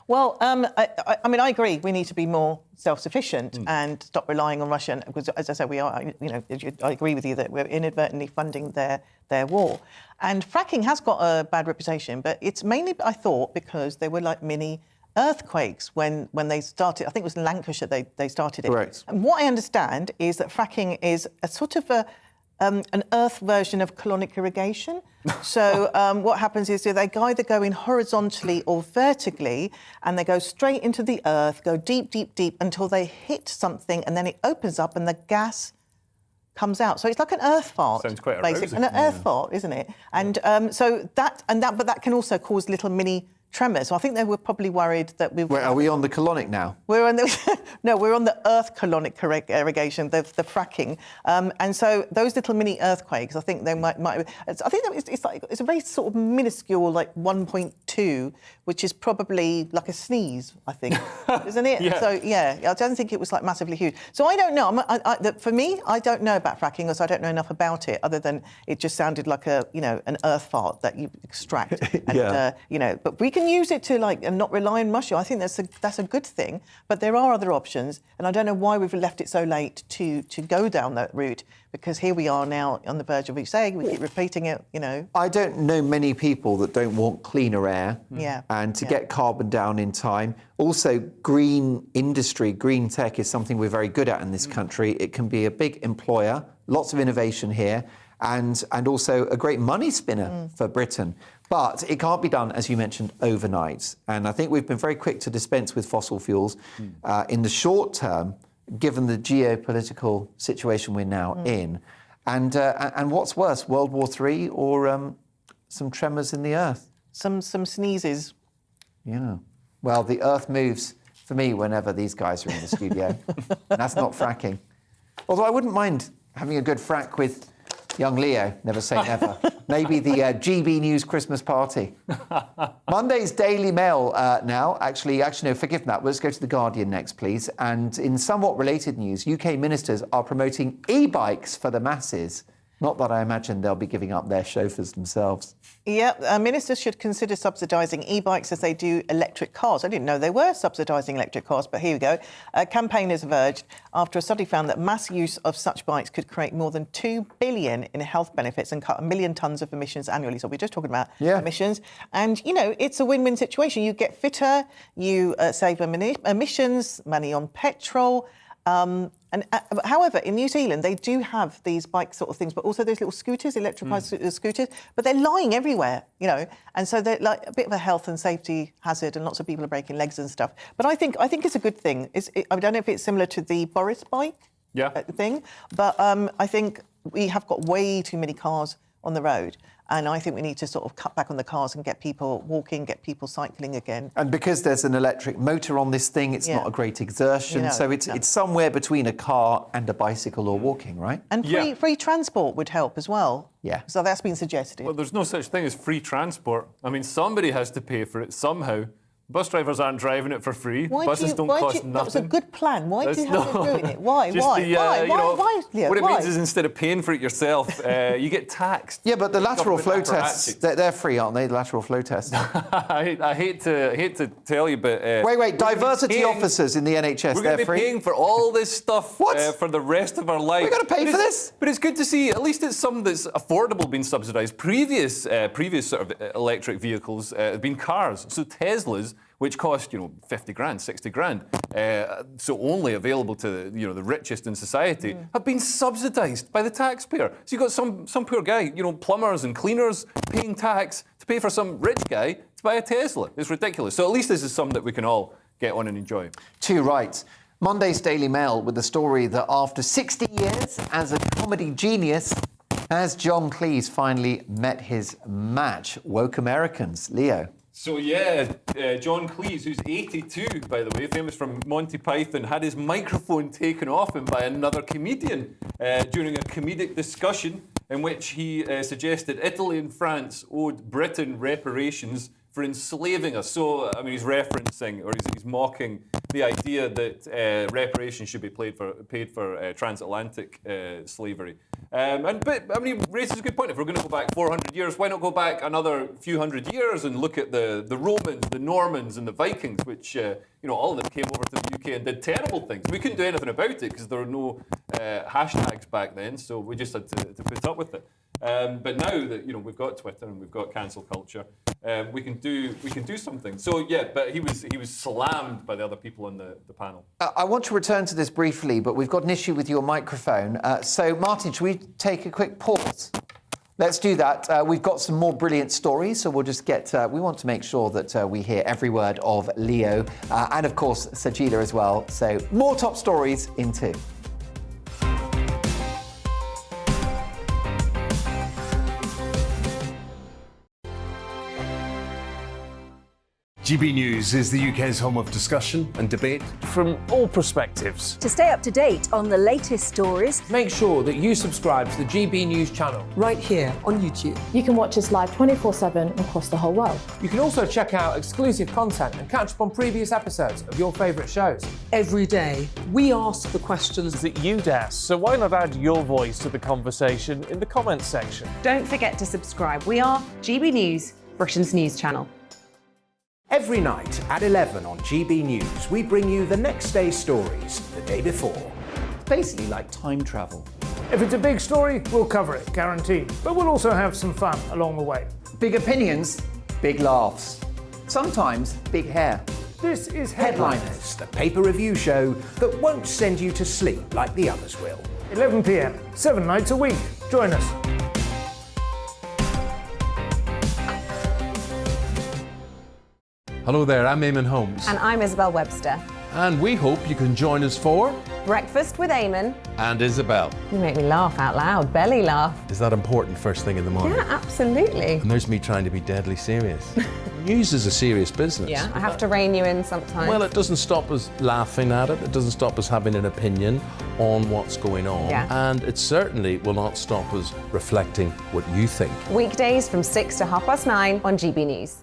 Well, I mean, I agree. We need to be more self-sufficient and stop relying on Russia. Because, as I said, we are. You know, I agree with you that we're inadvertently funding their war. And fracking has got a bad reputation, but it's mainly, I thought, because they were like mini earthquakes when they started. I think it was in Lancashire they started it. Right. And what I understand is that fracking is a sort of an earth version of colonic irrigation. So what happens is they either go in horizontally or vertically, and they go straight into the earth, go deep, deep, deep until they hit something, and then it opens up and the gas comes out. So it's like an earth fart. Sounds quite basically. arousing. An earth fart, isn't it? And but that can also cause little mini tremors. So I think they were probably worried that we. Where are we on the colonic now? We're on the we're on the earth colonic irrigation, the fracking, and so those little mini earthquakes. I think they might. I think that it's a very sort of minuscule, like 1.2, which is probably like a sneeze. I think, isn't it? Yeah. So yeah, I don't think it was like massively huge. So I don't know. For me, I don't know about fracking, because I don't know enough about it, other than it just sounded like an earth fart that you extract, and but we can use it to and not rely on mushroom. I think that's a good thing. But there are other options, and I don't know why we've left it so late to go down that route, because here we are now on the verge of each egg. We keep repeating it, I don't know many people that don't want cleaner air and to get carbon down in time. Also, green industry, green tech is something we're very good at in this country. It can be a big employer, lots of innovation here, and also a great money spinner for Britain. But it can't be done, as you mentioned, overnight. And I think we've been very quick to dispense with fossil fuels in the short term, given the geopolitical situation we're now in. And what's worse, World War III or some tremors in the earth? Some sneezes. Yeah. Well, the earth moves for me whenever these guys are in the studio. And that's not fracking. Although I wouldn't mind having a good frack with young Leo, never say never. Maybe the GB News Christmas party. Monday's Daily Mail now. Actually, no, forgive that. Let's go to The Guardian next, please. And in somewhat related news, UK ministers are promoting e-bikes for the masses. Not that I imagine they'll be giving up their chauffeurs themselves. Yeah, ministers should consider subsidising e-bikes as they do electric cars. I didn't know they were subsidising electric cars, but here we go. Campaigners have urged, after a study found that mass use of such bikes could create more than 2 billion in health benefits and cut 1 million tonnes of emissions annually. So we're just talking about emissions. And, it's a win-win situation. You get fitter, you save emissions, money on petrol. However, in New Zealand, they do have these bike sort of things, but also those little scooters, electrified scooters, but they're lying everywhere, and so they're like a bit of a health and safety hazard, and lots of people are breaking legs and stuff. But I think it's a good thing. I don't know if it's similar to the Boris bike thing, but I think we have got way too many cars on the road. And I think we need to sort of cut back on the cars and get people walking, get people cycling again. And because there's an electric motor on this thing, it's not a great exertion. So it's somewhere between a car and a bicycle or walking, right? And free transport would help as well. Yeah. So that's been suggested. Well, there's no such thing as free transport. I mean, somebody has to pay for it somehow. Bus drivers aren't driving it for free. Buses don't cost nothing. That was a good plan. Why do you have to ruin it? Why? What it means is instead of paying for it yourself, you get taxed. Yeah, but the lateral flow tests, they're free, aren't they, the lateral flow tests? I hate to tell you, but... Wait, diversity officers in the NHS, they're free? We're going to be paying for all this stuff for the rest of our life. We're going to pay for this? But it's good to see, at least it's something that's affordable being subsidised. Previous sort of electric vehicles have been cars. So Teslas, which cost 50 grand, 60 grand, so only available to the richest in society, have been subsidised by the taxpayer. So you've got some poor guy, plumbers and cleaners paying tax to pay for some rich guy to buy a Tesla. It's ridiculous. So at least this is something that we can all get on and enjoy. Too right. Monday's Daily Mail with the story that after 60 years as a comedy genius, has John Cleese finally met his match? Woke Americans. Leo. So John Cleese, who's 82, by the way, famous from Monty Python, had his microphone taken off him by another comedian during a comedic discussion in which he suggested Italy and France owed Britain reparations for enslaving us. So, I mean, he's referencing, or he's mocking the idea that reparations should be paid for transatlantic slavery. But I mean, he raises a good point. If we're going to go back 400 years, why not go back another few hundred years and look at the Romans, the Normans, and the Vikings, which all of them came over to the UK and did terrible things. We couldn't do anything about it because there were no hashtags back then, so we just had to put up with it. But now that we've got Twitter and we've got cancel culture, we can do something. So yeah, but he was slammed by the other people on the panel. I want to return to this briefly, but we've got an issue with your microphone. So Martin, should we take a quick pause? Let's do that. We've got some more brilliant stories, so we'll just get... we want to make sure that we hear every word of Leo and, of course, Sajila as well. So more top stories in 2. GB News is the UK's home of discussion and debate from all perspectives. To stay up to date on the latest stories, make sure that you subscribe to the GB News channel right here on YouTube. You can watch us live 24/7 across the whole world. You can also check out exclusive content and catch up on previous episodes of your favourite shows. Every day, we ask the questions that you'd ask, so why not add your voice to the conversation in the comments section? Don't forget to subscribe. We are GB News, Britain's news channel. Every night at 11 on GB News, we bring you the next day's stories the day before. It's basically like time travel. If it's a big story, we'll cover it, guaranteed. But we'll also have some fun along the way. Big opinions, big laughs. Sometimes big hair. This is Headliners, the paper review show that won't send you to sleep like the others will. 11 p.m, 7 nights a week. Join us. Hello there, I'm Eamon Holmes. And I'm Isabel Webster. And we hope you can join us for... Breakfast with Eamon. And Isabel. You make me laugh out loud, belly laugh. Is that important first thing in the morning? Yeah, absolutely. And there's me trying to be deadly serious. News is a serious business. Yeah, I have to rein you in sometimes. Well, it doesn't stop us laughing at it. It doesn't stop us having an opinion on what's going on. Yeah. And it certainly will not stop us reflecting what you think. Weekdays from 6 to 9:30 on GB News.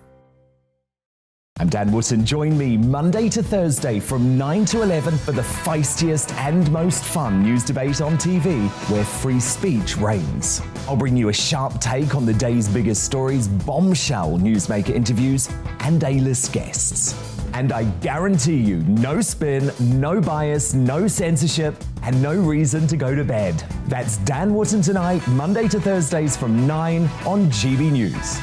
I'm Dan Wootton. Join me Monday to Thursday from 9 to 11 for the feistiest and most fun news debate on TV, where free speech reigns. I'll bring you a sharp take on the day's biggest stories, bombshell newsmaker interviews, and A-list guests. And I guarantee you, no spin, no bias, no censorship, and no reason to go to bed. That's Dan Wootton tonight, Monday to Thursdays from 9 on GB News.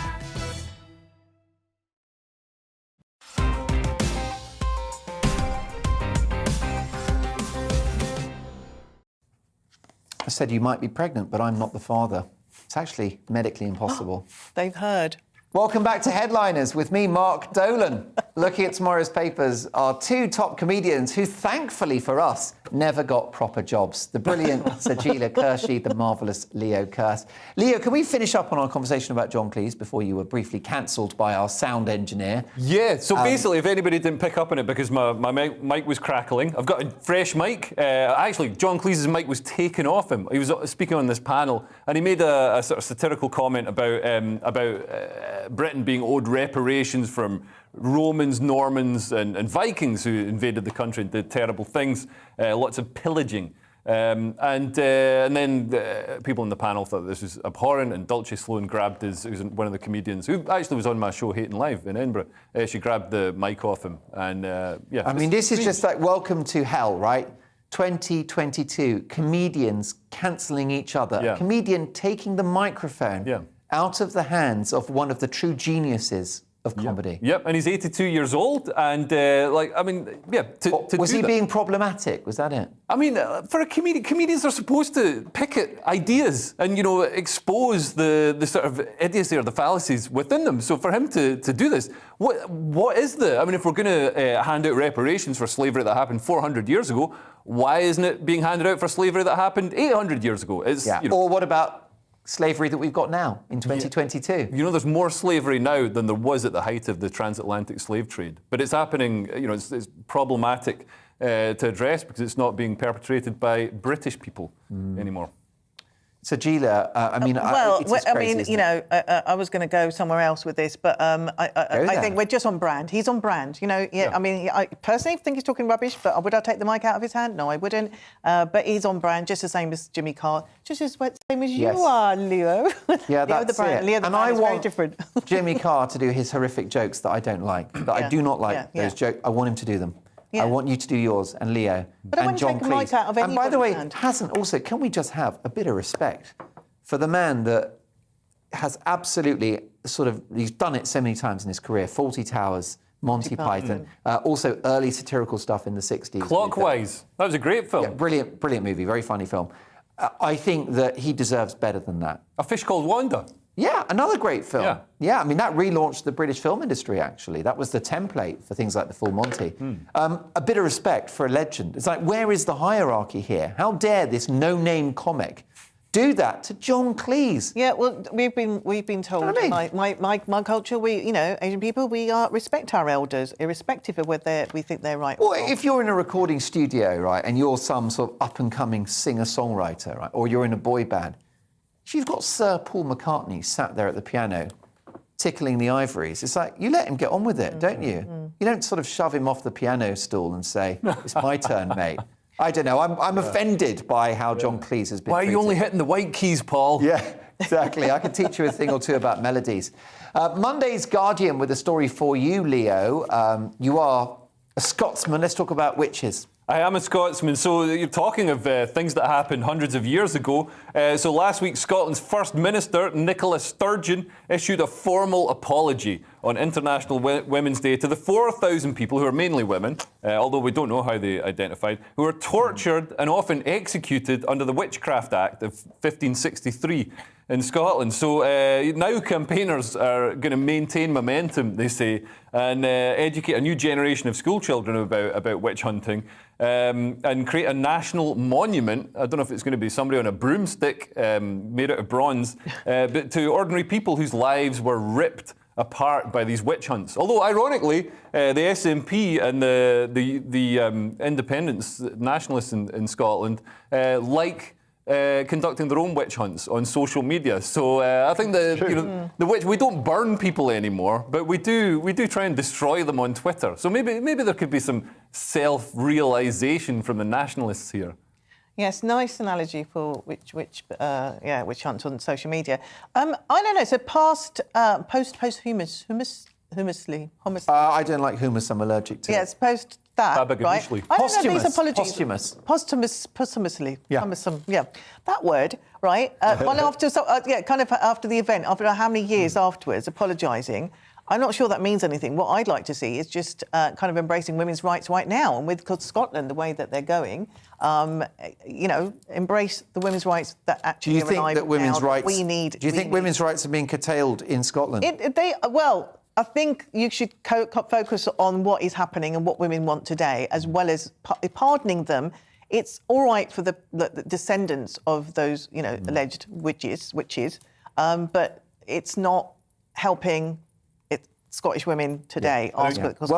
I said you might be pregnant, but I'm not the father. It's actually medically impossible. They've heard. Welcome back to Headliners with me, Mark Dolan. Looking at tomorrow's papers are 2 top comedians who, thankfully for us, never got proper jobs. The brilliant Sajila Kershi, the marvellous Leo Kearse. Leo, can we finish up on our conversation about John Cleese before you were briefly cancelled by our sound engineer? Yeah, so basically, if anybody didn't pick up on it because my mic was crackling, I've got a fresh mic. Actually, John Cleese's mic was taken off him. He was speaking on this panel, and he made a sort of satirical comment about Britain being owed reparations from Romans, Normans and Vikings who invaded the country and did terrible things, lots of pillaging. And then people in the panel thought this was abhorrent, and Dulce Sloan grabbed who's one of the comedians, who actually was on my show Hating Live in Edinburgh. She grabbed the mic off him, and yeah. I mean, this is just like welcome to hell, right? 2022, comedians cancelling each other. Yeah. A comedian taking the microphone out of the hands of one of the true geniuses of comedy. Yep, and he's 82 years old, and was he being problematic? Was that it? I mean, for a comedian, comedians are supposed to pick at ideas and, expose the sort of idiocy or the fallacies within them. So for him to do this, what is if we're going to hand out reparations for slavery that happened 400 years ago, why isn't it being handed out for slavery that happened 800 years ago? Or what about slavery that we've got now in 2022. There's more slavery now than there was at the height of the transatlantic slave trade. But it's happening, it's problematic to address because it's not being perpetrated by British people anymore. Sajila, it's crazy, I was going to go somewhere else with this, but I think we're just on brand. He's on brand, I personally think he's talking rubbish, but would I take the mic out of his hand? No, I wouldn't. But he's on brand, just the same as Jimmy Carr, just as same as you are, Leo. Yeah, that's the brand. it. Leo, the brand is very different. Jimmy Carr to do his horrific jokes that I don't like, that I do not like those jokes. I want him to do them. Yeah. I want you to do yours, and Leo, but and John Cleese. And by the way, can we just have a bit of respect for the man that has absolutely he's done it so many times in his career. 40 Towers, Monty Python, also early satirical stuff in the 60s. Clockwise. That was a great film. Yeah, brilliant movie, very funny film. I think that he deserves better than that. A Fish Called Wanda. Yeah, another great film. Yeah, I mean, that relaunched the British film industry, actually. That was the template for things like The Full Monty. A bit of respect for a legend. It's like, where is the hierarchy here? How dare this no-name comic do that to John Cleese? Yeah, well, we've been told, You know what I mean? my culture, Asian people, we respect our elders, irrespective of whether we think they're right or Well, wrong. if you're in a recording studio, right, and you're some sort of up-and-coming singer-songwriter, right, or you're in a boy band, if you've got Sir Paul McCartney sat there at the piano, tickling the ivories, it's like, you let him get on with it, don't you? You don't sort of shove him off the piano stool and say, it's my turn, mate. I don't know. I'm offended by how John Cleese has been Why are you treated. only hitting the white keys, Paul? Yeah, exactly. I can teach you a thing or two about melodies. Monday's Guardian with a story for you, Leo. You are a Scotsman. Let's talk about witches. I am a Scotsman, so you're talking of things that happened hundreds of years ago. So last week, Scotland's First Minister, Nicola Sturgeon, issued a formal apology on International Women's Day to the 4,000 people, who are mainly women, although we don't know how they identified, who were tortured and often executed under the Witchcraft Act of 1563 in Scotland. So now campaigners are going to maintain momentum, they say, and educate a new generation of school children about witch hunting. And create a national monument. I don't know if it's going to be somebody on a broomstick made out of bronze, but to ordinary people whose lives were ripped apart by these witch hunts. Although, ironically, the SNP and the independents, nationalists in Scotland, like conducting their own witch hunts on social media. So I think the witch, we don't burn people anymore, but we do try and destroy them on Twitter. So maybe there could be some self-realisation from the nationalists here. Yes, nice analogy for witch hunts on social media. I don't know. So posthumously. I don't like hummus. I'm allergic to. Yes, post that. Right? I don't know these apologies. Posthumously. Yeah. Yeah. That word, right? Well, after kind of after the event, after how many years afterwards, apologising. I'm not sure that means anything. What I'd like to see is just kind of embracing women's rights right now, and with Scotland the way that they're going, embrace the women's rights that actually Do you think that women's rights? We need. Do you think women's rights are being curtailed in Scotland? I think you should focus on what is happening and what women want today, as well as pardoning them. It's all right for the descendants of those, alleged witches, but it's not helping Scottish women today. Well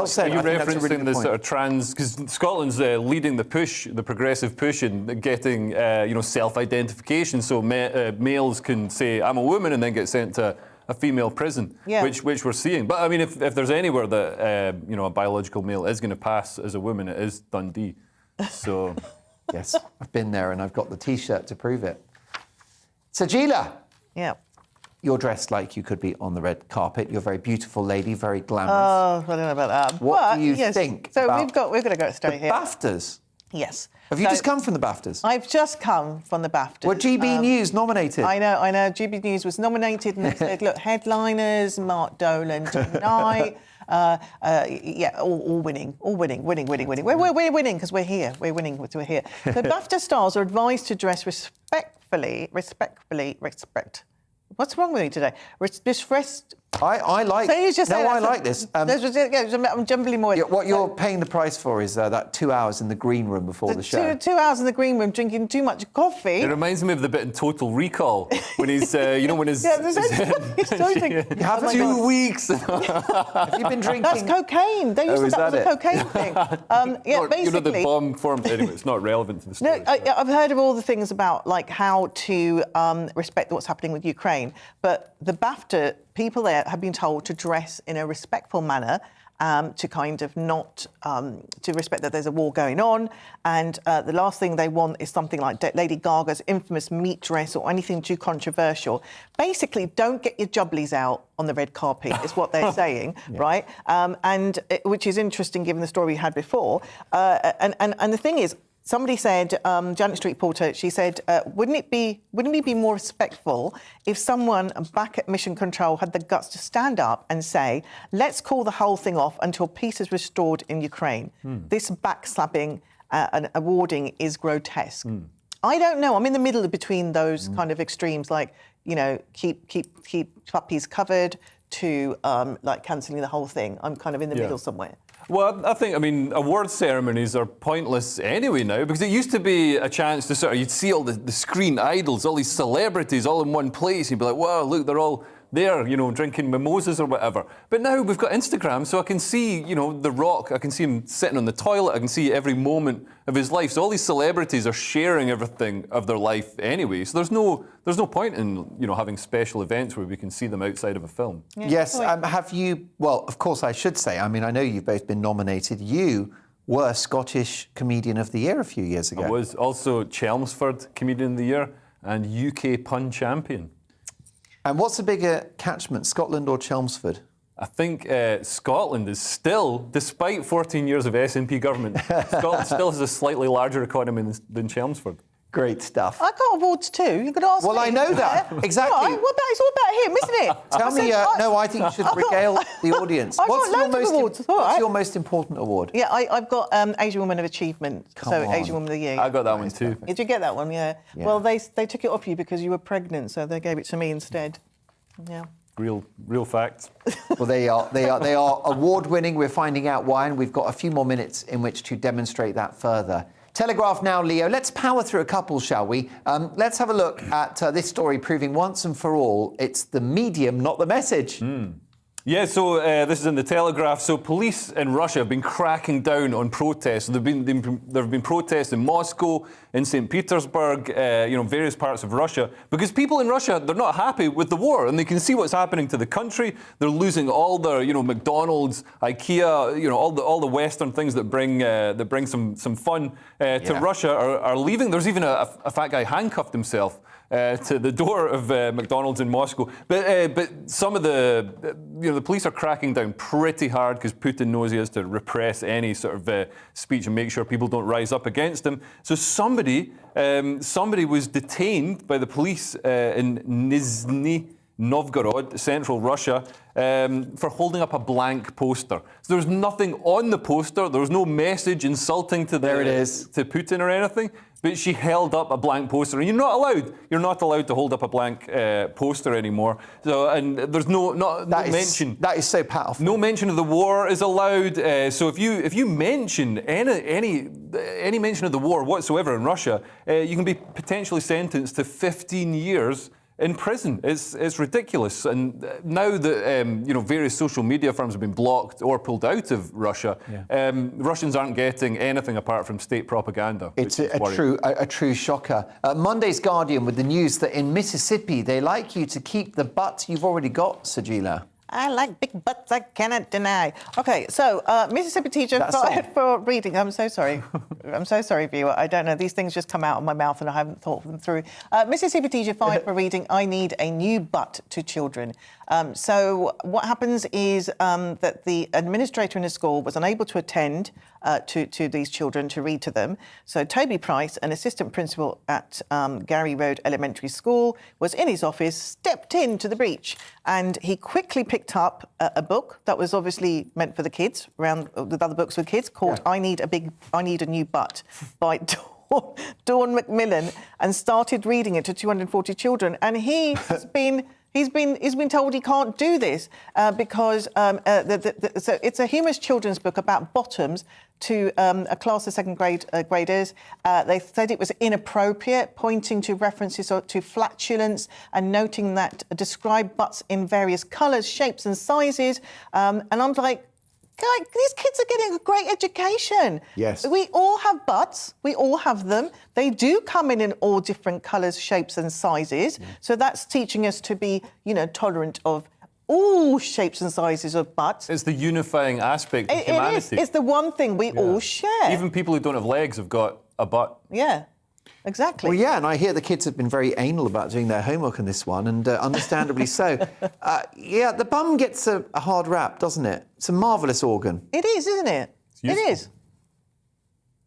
said. Are you referencing really the sort of trans? Because Scotland's leading the push, the progressive push in getting, self-identification. So males can say, "I'm a woman," and then get sent to a female prison, which we're seeing. But I mean, if there's anywhere that a biological male is going to pass as a woman, it is Dundee. So, yes, I've been there and I've got the T-shirt to prove it. Sajila. Yeah. You're dressed like you could be on the red carpet. You're a very beautiful lady, very glamorous. Oh, I don't know about that. What do you think? So about we've got to go straight here. BAFTAs. Yes. Have you just come from the BAFTAs? I've just come from the BAFTAs. Were GB News nominated? I know. GB News was nominated, and they said, look, headliners, Mark Dolan tonight. All winning. We're winning because we're here. We're winning because we're here. So BAFTA stars are advised to dress respectfully. What's wrong with me today? I like. So you just I like this. I'm jumbling more. What you're paying the price for is that 2 hours in the green room before the show. 2 hours in the green room drinking too much coffee. It reminds me of the bit in Total Recall when he's, when his... You have 2 weeks. Have you been drinking? That's cocaine. They used that was a cocaine thing. Basically... the bomb formed... Anyway, it's not relevant to the story. No, I've heard of all the things about how to respect what's happening with Ukraine, but the BAFTA people there have been told to dress in a respectful manner, to kind of not to respect that there's a war going on, and the last thing they want is something like Lady Gaga's infamous meat dress or anything too controversial. Basically, don't get your jubblies out on the red carpet is what they're saying, right? Which is interesting given the story we had before. And the thing is, Somebody said, Janet Street Porter, she said, wouldn't it be more respectful if someone back at Mission Control had the guts to stand up and say, let's call the whole thing off until peace is restored in Ukraine? This backslapping and awarding is grotesque. I don't know. I'm in the middle between those kind of extremes, like, you know, keep puppies covered to like cancelling the whole thing. I'm kind of in the middle somewhere. Well, I think, award ceremonies are pointless anyway now, because it used to be a chance to sort of, you'd see all the screen idols, all these celebrities all in one place. You'd be like, wow, look, they're all there, you know, drinking mimosas or whatever. But now we've got Instagram, so I can see, you know, The Rock, I can see him sitting on the toilet, I can see every moment of his life. So all these celebrities are sharing everything of their life anyway. So there's no point in, you know, having special events where we can see them outside of a film. Yes, have you, well, of course I should say, I know you've both been nominated. You were Scottish Comedian of the Year a few years ago. I was also Chelmsford Comedian of the Year and UK Pun Champion. And what's the bigger catchment, Scotland or Chelmsford? I think Scotland is still, despite 14 years of SNP government, Scotland still has a slightly larger economy than Chelmsford. Great stuff. I got awards too. You could ask me. Well, I know that. Exactly. Right, it's all about him, isn't it? Tell me, no, I think you should regale the audience. What's your most important award? Yeah, I've got Asian Woman of Achievement. Asian Woman of the Year. I got that one too. Did you get that one? Yeah. Well, they took it off you because you were pregnant, so they gave it to me instead. Yeah. Real facts. Well, they are award-winning. We're finding out why, and we've got a few more minutes in which to demonstrate that further. Telegraph now, Leo. Let's power through a couple, shall we? Let's have a look at this story proving once and for all it's the medium, not the message. Yeah, so this is in the Telegraph. So police in Russia have been cracking down on protests. There have been protests in Moscow, in St. Petersburg, various parts of Russia, because people in Russia, they're not happy with the war, and they can see what's happening to the country. They're losing all their, McDonald's, IKEA, all the Western things that bring some fun to Russia are leaving. There's even a fat guy handcuffed himself to the door of McDonald's in Moscow. But some of the police are cracking down pretty hard because Putin knows he has to repress any sort of speech and make sure people don't rise up against him. So somebody was detained by the police in Nizhny Novgorod, central Russia, for holding up a blank poster. So there was nothing on the poster. There was no message insulting to to Putin or anything. But she held up a blank poster, and you're not allowed to hold up a blank poster anymore. So, and there's no mention. That is so powerful. No mention of the war is allowed. So if you mention any mention of the war whatsoever in Russia, you can be potentially sentenced to 15 years in prison. It's ridiculous. And now that various social media firms have been blocked or pulled out of Russia, Russians aren't getting anything apart from state propaganda. It's a true shocker. Monday's Guardian with the news that in Mississippi they like you to keep the butt you've already got, Sajila. I like big butts, I cannot deny. OK, so Mississippi teacher fired for reading. I'm so sorry. I'm so sorry, viewer. I don't know. These things just come out of my mouth and I haven't thought them through. Mississippi teacher fired for reading I Need a New Butt to children. So what happens is that the administrator in the school was unable to attend to these children to read to them. So Toby Price, an assistant principal at Gary Road Elementary School, was in his office, stepped into the breach, and he quickly picked up a book that was obviously meant for the kids, around with other books with kids, called I Need a New Butt by Dawn Macmillan, and started reading it to 240 children. And he's been told he can't do this because so it's a humorous children's book about bottoms to a class of second graders. They said it was inappropriate, pointing to references to flatulence and noting that describe butts in various colours, shapes and sizes. And I'm like, guys, these kids are getting a great education. Yes. We all have butts. We all have them. They do come in all different colours, shapes and sizes. So that's teaching us to be, tolerant of all shapes and sizes of butts. It's the unifying aspect of humanity. It is. It's the one thing we all share. Even people who don't have legs have got a butt. Yeah. Exactly. Well, yeah, and I hear the kids have been very anal about doing their homework on this one, and understandably so. The bum gets a hard rap, doesn't it? It's a marvellous organ. It is, isn't it? It is.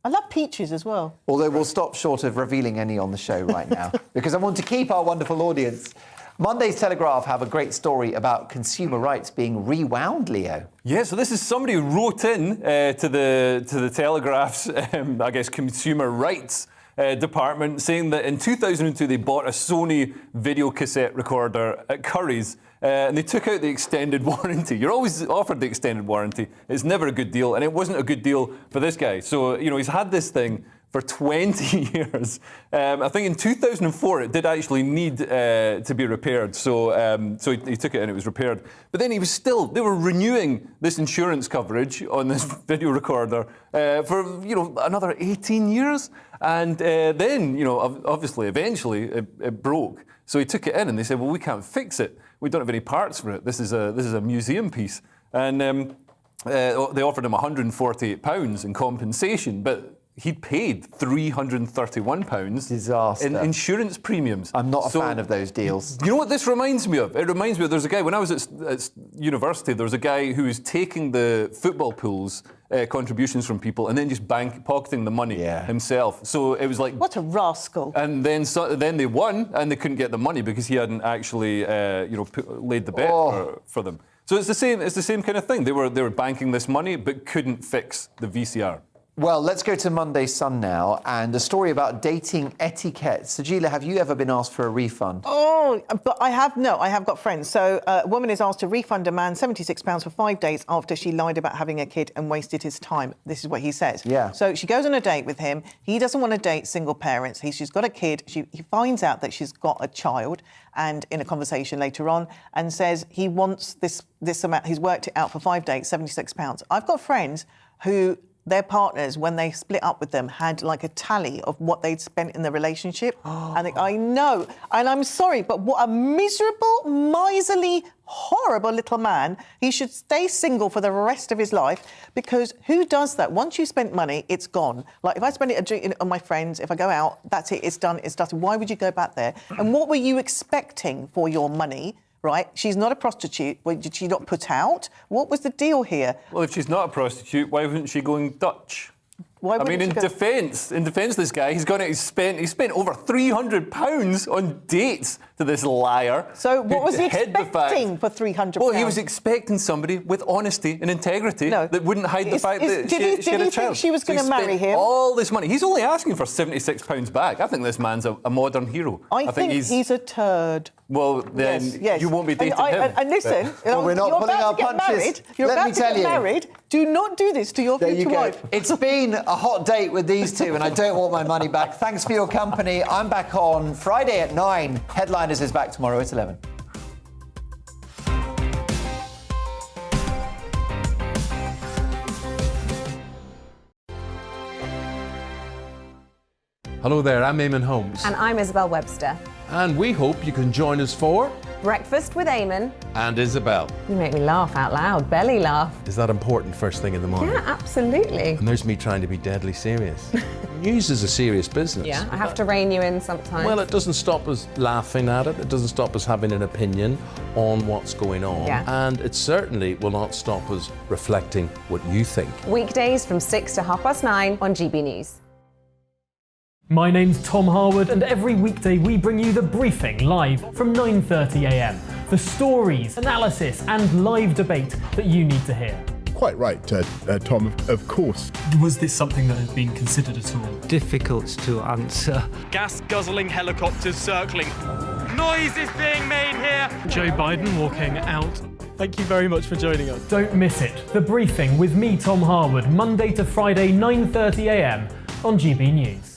I love peaches as well. Although we'll stop short of revealing any on the show right now because I want to keep our wonderful audience. Monday's Telegraph have a great story about consumer rights being rewound, Leo. Yeah, so this is somebody who wrote in to the Telegraph's, I guess, consumer rights department, saying that in 2002 they bought a Sony video cassette recorder at Curry's and they took out the extended warranty. You're always offered the extended warranty. It's never a good deal, and it wasn't a good deal for this guy. So, you know, he's had this thing for 20 years. I think in 2004 it did actually need to be repaired. So he took it and it was repaired. But then they were renewing this insurance coverage on this video recorder for, you know, another 18 years. And then, you know, obviously, eventually it broke. So he took it in and they said, well, we can't fix it. We don't have any parts for it. This is a museum piece. And they offered him £148 in compensation, but he'd paid £331 Disaster. in insurance premiums. I'm not a fan of those deals. You know what this reminds me of? It reminds me of, there's a guy, when I was at university, there was a guy who was taking the football pools contributions from people and then just pocketing the money himself. So it was like... What a rascal. And then they won and they couldn't get the money because he hadn't actually laid the bet for them. So it's the same kind of thing. They were banking this money but couldn't fix the VCR. Well, let's go to Monday Sun now, and a story about dating etiquette. Sajila, have you ever been asked for a refund? Oh, but I have got friends. So a woman is asked to refund a man £76 for 5 days after she lied about having a kid and wasted his time. This is what he says. Yeah. So she goes on a date with him. He doesn't want to date single parents. She's got a kid. He finds out that she's got a child, and in a conversation later on, and says he wants this amount. He's worked it out for 5 days, £76. I've got friends who... their partners, when they split up with them, had like a tally of what they'd spent in the relationship. And I know, and I'm sorry, but what a miserable, miserly, horrible little man. He should stay single for the rest of his life, because who does that? Once you spent money, it's gone. Like, if I spend it on my friends, if I go out, that's it, it's done, it's done. Why would you go back there? And what were you expecting for your money? Right, she's not a prostitute. Did she not put out? What was the deal here? Well, if she's not a prostitute, why wasn't she going Dutch? I mean, in defence, this guy, he spent over £300 on dates to this liar. So what was he expecting for £300? Well, he was expecting somebody with honesty and integrity that wouldn't hide the fact that she had a child. Did he think she was going to marry him? All this money. He's only asking for £76 back. I think this man's a modern hero. I think he's a turd. Well, then you won't be dating him. And listen, we're not pulling our punches. You're about to get married. Do not do this to your future wife. It's been a hot date with these two, and I don't want my money back. Thanks for your company. I'm back on Friday at 9. Headliners is back tomorrow at 11. Hello there, I'm Eamon Holmes. And I'm Isabel Webster. And we hope you can join us for Breakfast with Eamon and Isabel. You make me laugh out loud, belly laugh. Is that important first thing in the morning? Yeah, absolutely. And there's me trying to be deadly serious. News is a serious business. Yeah, I have to rein you in sometimes. Well, it doesn't stop us laughing at it. It doesn't stop us having an opinion on what's going on. Yeah. And it certainly will not stop us reflecting what you think. Weekdays from 6 to 9:30 on GB News. My name's Tom Harwood, and every weekday we bring you The Briefing live from 9:30 a.m. The stories, analysis and live debate that you need to hear. Quite right, Tom, of course. Was this something that had been considered at all? Difficult to answer. Gas-guzzling helicopters circling. Noise is being made here. Joe Biden walking out. Thank you very much for joining us. Don't miss it. The Briefing with me, Tom Harwood, Monday to Friday, 9:30 a.m. on GB News.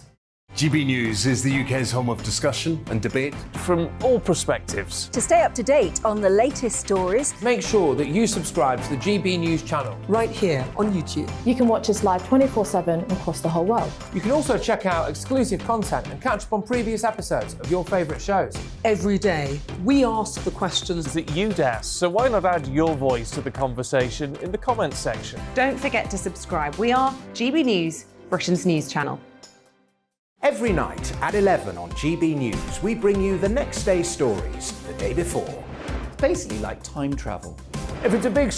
GB News is the UK's home of discussion and debate from all perspectives. To stay up to date on the latest stories, make sure that you subscribe to the GB News channel right here on YouTube. You can watch us live 24/7 across the whole world. You can also check out exclusive content and catch up on previous episodes of your favourite shows. Every day, we ask the questions that you'd ask, so why not add your voice to the conversation in the comments section? Don't forget to subscribe. We are GB News, Britain's news channel. Every night at 11 on GB News, we bring you the next day's stories the day before. It's basically like time travel. If it's a big story,